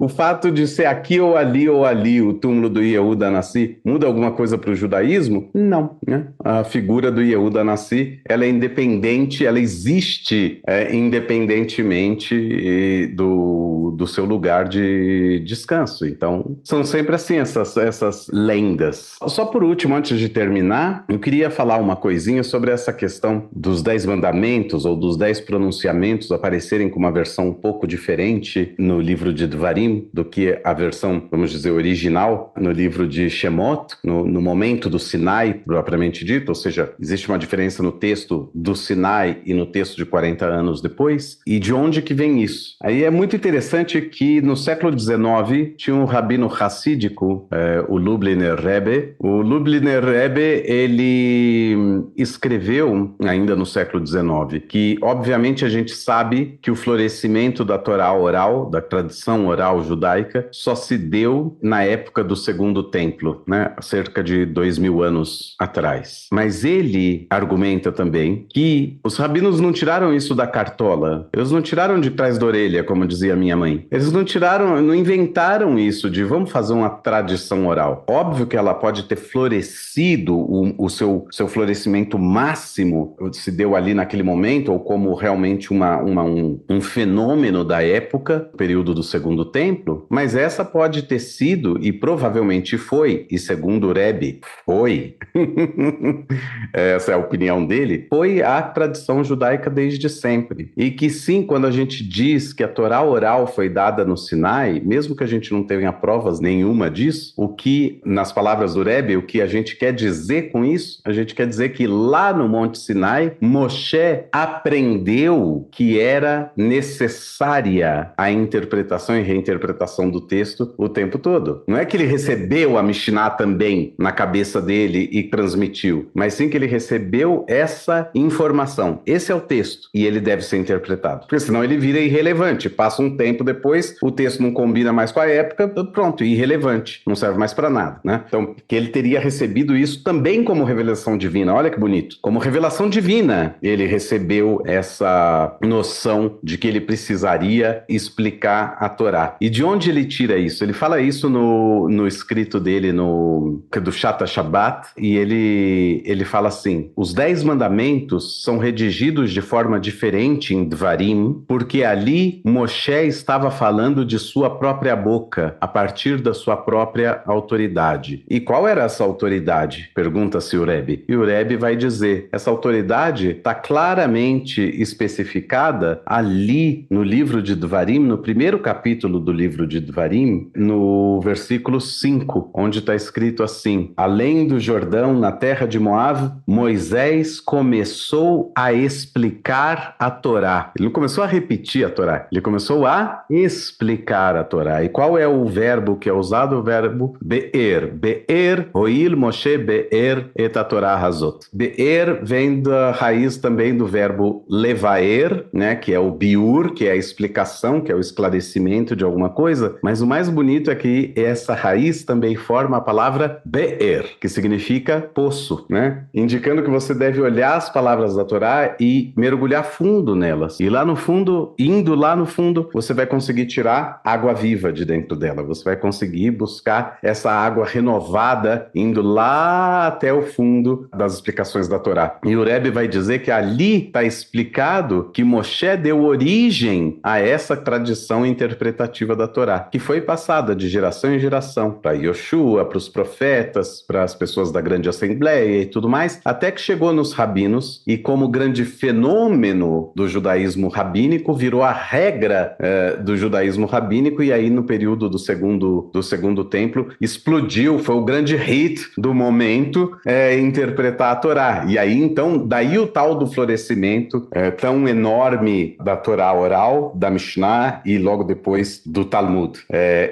O fato de ser aqui ou ali o túmulo do Yehuda Anassi muda alguma coisa para o judaísmo? Não, né? A figura do Yehuda Anassi, ela é independente, ela existe independentemente do seu lugar de descanso. Então, são sempre assim essas lendas. Só por último, antes de terminar, eu queria falar uma coisinha sobre essa questão dos 10 mandamentos ou dos 10 pronunciamentos aparecerem com uma versão um pouco diferente no livro de Dvarim do que a versão, vamos dizer, original no livro de Shemot, no momento do Sinai, propriamente dito, ou seja, existe uma diferença no texto do Sinai e no texto de 40 anos depois. E de onde que vem isso? Aí é muito interessante que no século XIX tinha um rabino hassídico, o Lubliner Rebbe. O Lubliner Rebbe, ele escreveu, ainda no século XIX, que obviamente a gente sabe que o florescimento da Torá oral, da tradição oral judaica, só se deu na época do Segundo Templo, né? Cerca de 2000 anos atrás. Mas ele argumenta também que os rabinos não tiraram isso da cartola, eles não tiraram de trás da orelha, como dizia minha mãe. Eles não inventaram isso de vamos fazer uma tradição oral. Óbvio que ela pode ter florescido, o seu florescimento máximo se deu ali naquele momento, ou como realmente um fenômeno da época, período do Segundo Templo, mas essa pode ter sido, e provavelmente foi, e segundo o Rebbe, foi, essa é a opinião dele, foi a tradição judaica desde sempre. E que sim, quando a gente diz que a Torá oral foi dada no Sinai, mesmo que a gente não tenha provas nenhuma disso. O que, nas palavras do Rebbe, o que a gente quer dizer com isso? A gente quer dizer que lá no Monte Sinai, Moshe aprendeu que era necessária a interpretação e reinterpretação do texto o tempo todo. Não é que ele recebeu a Mishnah também na cabeça dele e transmitiu, mas sim que ele recebeu essa informação. Esse é o texto e ele deve ser interpretado, porque senão ele vira irrelevante. Passa um tempo depois, o texto não combina mais com a época, pronto, irrelevante, não serve mais para nada, né? Então, que ele teria recebido isso também como revelação divina. Olha que bonito. Como revelação divina, ele recebeu essa noção de que ele precisaria explicar a Torá. E de onde ele tira isso? Ele fala isso no escrito dele, do Shat HaShabbat, e ele fala assim: os 10 mandamentos são redigidos de forma diferente em Dvarim, porque ali Moshe estava falando de sua própria boca, a partir da sua própria autoridade. E qual era essa autoridade? Pergunta-se o Rebbe. E o Rebbe vai dizer, essa autoridade está claramente especificada ali no livro de Dvarim, no primeiro capítulo do livro de Dvarim, no versículo 5, onde está escrito assim: além do Jordão, na terra de Moabe, Moisés começou a explicar a Torá. Ele não começou a repetir a Torá, ele começou a explicar a Torá. E qual é o verbo que é usado? O verbo be'er. Be'er, Hoil Moshe be'er et a Torá hazot. Be'er vem da raiz também do verbo levaer, né, que é o biur, que é a explicação, que é o esclarecimento de alguma coisa, mas o mais bonito é que essa raiz também forma a palavra be'er, que significa poço, né, indicando que você deve olhar as palavras da Torá e mergulhar fundo nelas. E lá no fundo, indo lá no fundo, você vai conseguir tirar água viva de dentro dela, você vai conseguir buscar essa água renovada, indo lá até o fundo das explicações da Torá. E o Rebbe vai dizer que ali está explicado que Moshe deu origem a essa tradição interpretativa da Torá, que foi passada de geração em geração, para Yoshua, para os profetas, para as pessoas da grande assembleia e tudo mais, até que chegou nos rabinos e, como grande fenômeno do judaísmo rabínico, virou a regra do judaísmo rabínico, e aí no período do segundo templo explodiu, foi o grande hit do momento, interpretar a Torá. E aí então, daí o tal do florescimento tão enorme da Torá oral, da Mishnah e logo depois do Talmud.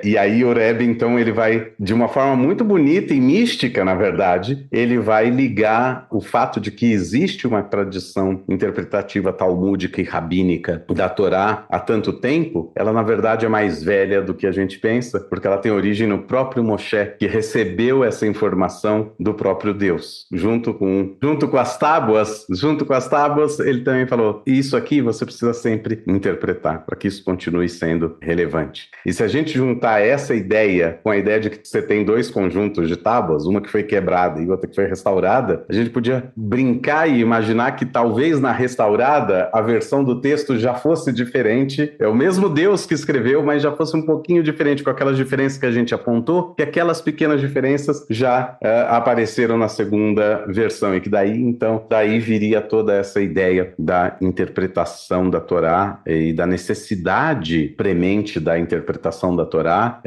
E aí o Rebbe então ele vai, de uma forma muito bonita e mística, na verdade, ele vai ligar o fato de que existe uma tradição interpretativa talmúdica e rabínica da Torá há tanto tempo. Ela na verdade é mais velha do que a gente pensa, porque ela tem origem no próprio Moshe, que recebeu essa informação do próprio Deus. Junto com as tábuas, ele também falou: isso aqui você precisa sempre interpretar, para que isso continue sendo relevante. E se a gente juntar essa ideia com a ideia de que você tem 2 conjuntos de tábuas, uma que foi quebrada e outra que foi restaurada, a gente podia brincar e imaginar que talvez na restaurada a versão do texto já fosse diferente. É o mesmo Deus que escreveu, mas já fosse um pouquinho diferente, com aquelas diferenças que a gente apontou, que aquelas pequenas diferenças já apareceram na segunda versão, e que daí viria toda essa ideia da interpretação da Torá e da necessidade premente da interpretação da Torá,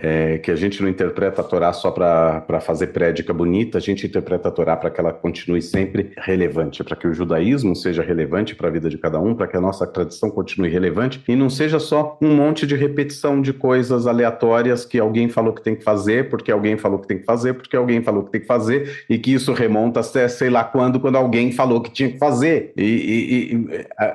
que a gente não interpreta a Torá só para fazer prédica bonita, a gente interpreta a Torá para que ela continue sempre relevante, para que o judaísmo seja relevante para a vida de cada um, para que a nossa tradição continue relevante e não seja só um monte de repetição de coisas aleatórias que alguém falou que tem que fazer, porque alguém falou que tem que fazer, porque alguém falou que tem que fazer, e que isso remonta até sei lá quando alguém falou que tinha que fazer.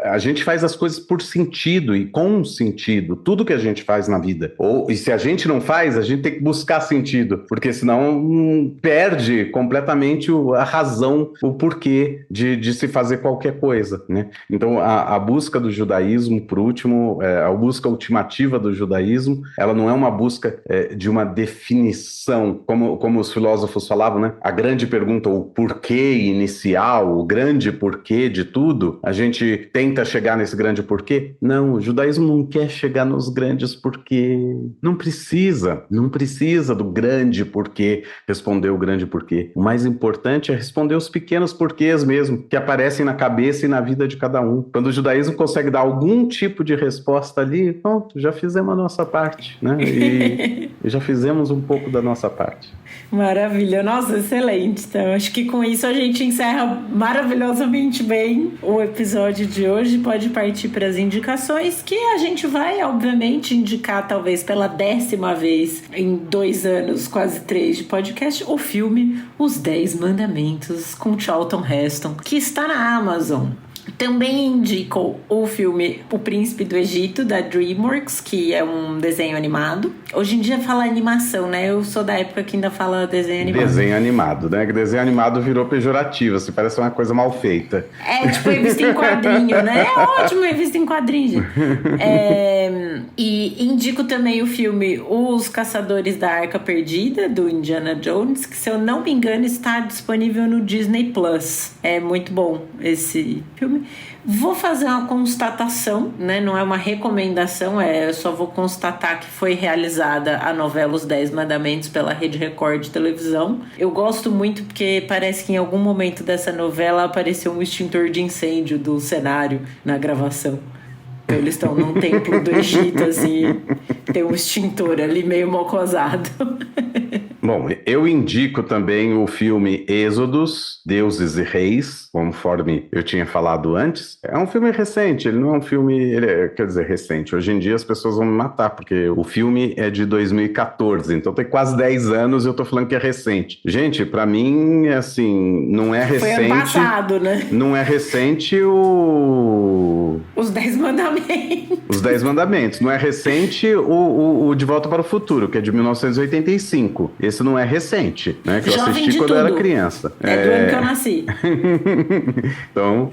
A gente faz as coisas por sentido e com sentido, tudo que a gente faz na vida. E se a gente não faz, a gente tem que buscar sentido, porque senão perde completamente a razão, o porquê de se fazer qualquer coisa, né? Então a busca do judaísmo, por último, a busca ultimativa do judaísmo, ela não é uma busca de uma definição, como os filósofos falavam, né? A grande pergunta, o porquê inicial, o grande porquê de tudo, a gente tenta chegar nesse grande porquê. Não, o judaísmo não quer chegar nos grandes porquê. Não precisa do grande porquê, responder o grande porquê. O mais importante é responder os pequenos porquês mesmo, que aparecem na cabeça e na vida de cada um. Quando o judaísmo consegue dar algum tipo de resposta ali, pronto, já fizemos a nossa parte, né? E já fizemos um pouco da nossa parte. Maravilha, nossa, excelente. Então, acho que com isso a gente encerra maravilhosamente bem o episódio de hoje. Pode partir para as indicações, que a gente vai, obviamente, indicar, talvez pela 10ª vez em 2 anos, quase 3 de podcast, o filme Os 10 Mandamentos, com Charlton Heston, que está na Amazon. Também indico o filme O Príncipe do Egito, da DreamWorks, que é um desenho animado. Hoje em dia fala animação, né? Eu sou da época que ainda fala desenho animado. Desenho animado, né? Que desenho animado virou pejorativo, assim, parece uma coisa mal feita. É, tipo, revista em quadrinho, né? É ótimo, revista em quadrinho. E indico também o filme Os Caçadores da Arca Perdida, do Indiana Jones, que, se eu não me engano, está disponível no Disney Plus. É muito bom esse filme. Vou fazer uma constatação, né? Não é uma recomendação, eu só vou constatar que foi realizada a novela Os 10 Mandamentos pela Rede Record de televisão. Eu gosto muito porque parece que em algum momento dessa novela apareceu um extintor de incêndio do cenário na gravação. Então eles estão num templo do Egito, assim, tem um extintor ali meio mocosado. Bom, eu indico também o filme Êxodos, Deuses e Reis, conforme eu tinha falado antes. É um filme recente, ele não é um filme... quer dizer, recente. Hoje em dia as pessoas vão me matar, porque o filme é de 2014, então tem quase 10 anos e eu tô falando que é recente. Gente, pra mim, assim, não é recente... Foi ano passado, né? Não é recente Os 10 Mandamentos. Os 10 Mandamentos. Não é recente o De Volta para o Futuro, que é de 1985. Esse não é recente, né? Que eu assisti quando eu era criança. É do ano que eu nasci. Então,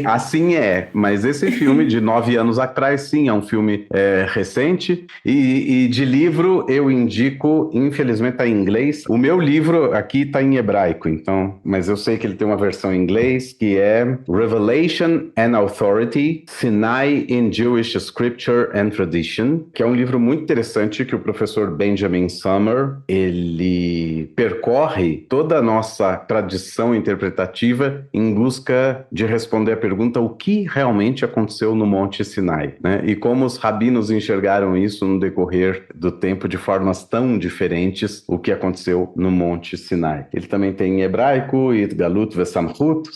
assim é. Mas esse filme de 9 anos atrás, sim, é um filme recente. E de livro, eu indico, infelizmente tá em inglês. O meu livro aqui tá em hebraico, então, mas eu sei que ele tem uma versão em inglês, que é Revelation and Authority, Sinai in Jewish Scripture and Tradition, que é um livro muito interessante que o professor Benjamin Sommer, ele percorre toda a nossa tradição interpretativa em busca de responder a pergunta o que realmente aconteceu no Monte Sinai, né? E como os rabinos enxergaram isso no decorrer do tempo de formas tão diferentes, o que aconteceu no Monte Sinai. Ele também tem em hebraico, Galut Vesamchut,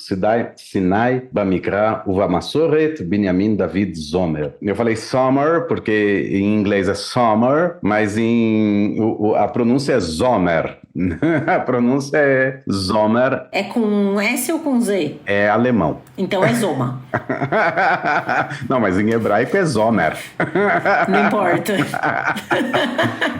Sinai, Bamikra, Uvamasoret, Binyamin David Zomer. Eu falei Sommer porque em inglês é Summer, mas a pronúncia é Zomer. A pronúncia é Zomer. É com S ou com Z? É alemão. Então é Zoma. Não, mas em hebraico é Zomer. Não importa.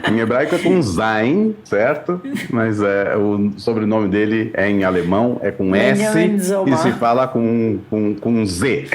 Em hebraico é com Zain, certo? Mas o sobrenome dele é em alemão, é com S e se fala com Z.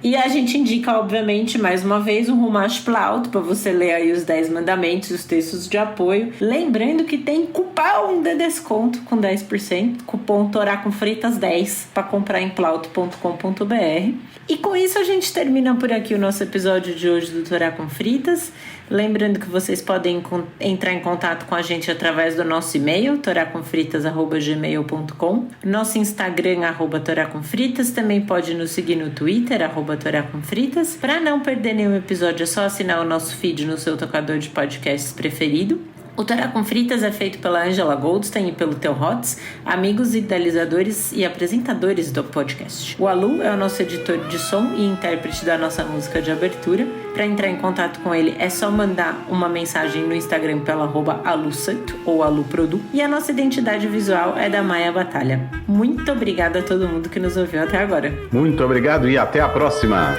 E a gente indica, obviamente, mais uma vez, um Rumash Plaut para você ler aí os 10 mandamentos e os textos de apoio. Lembrando que tem cupom de desconto com 10%, cupom Torá com Fritas 10 para comprar em plaut.com.br. E com isso a gente termina por aqui o nosso episódio de hoje do Torá com Fritas. Lembrando que vocês podem entrar em contato com a gente através do nosso e-mail, toracomfritas@gmail.com, nosso Instagram, @toracomfritas, também pode nos seguir no Twitter, @toracomfritas. Para não perder nenhum episódio, é só assinar o nosso feed no seu tocador de podcasts preferido. O Torá com Fritas é feito pela Angela Goldstein e pelo Theo Hotz, amigos idealizadores e apresentadores do podcast. O Alu é o nosso editor de som e intérprete da nossa música de abertura. Para entrar em contato com ele é só mandar uma mensagem no Instagram pelo @alusanto ou aluprodu. E a nossa identidade visual é da Maia Batalha. Muito obrigada a todo mundo que nos ouviu até agora. Muito obrigado e até a próxima!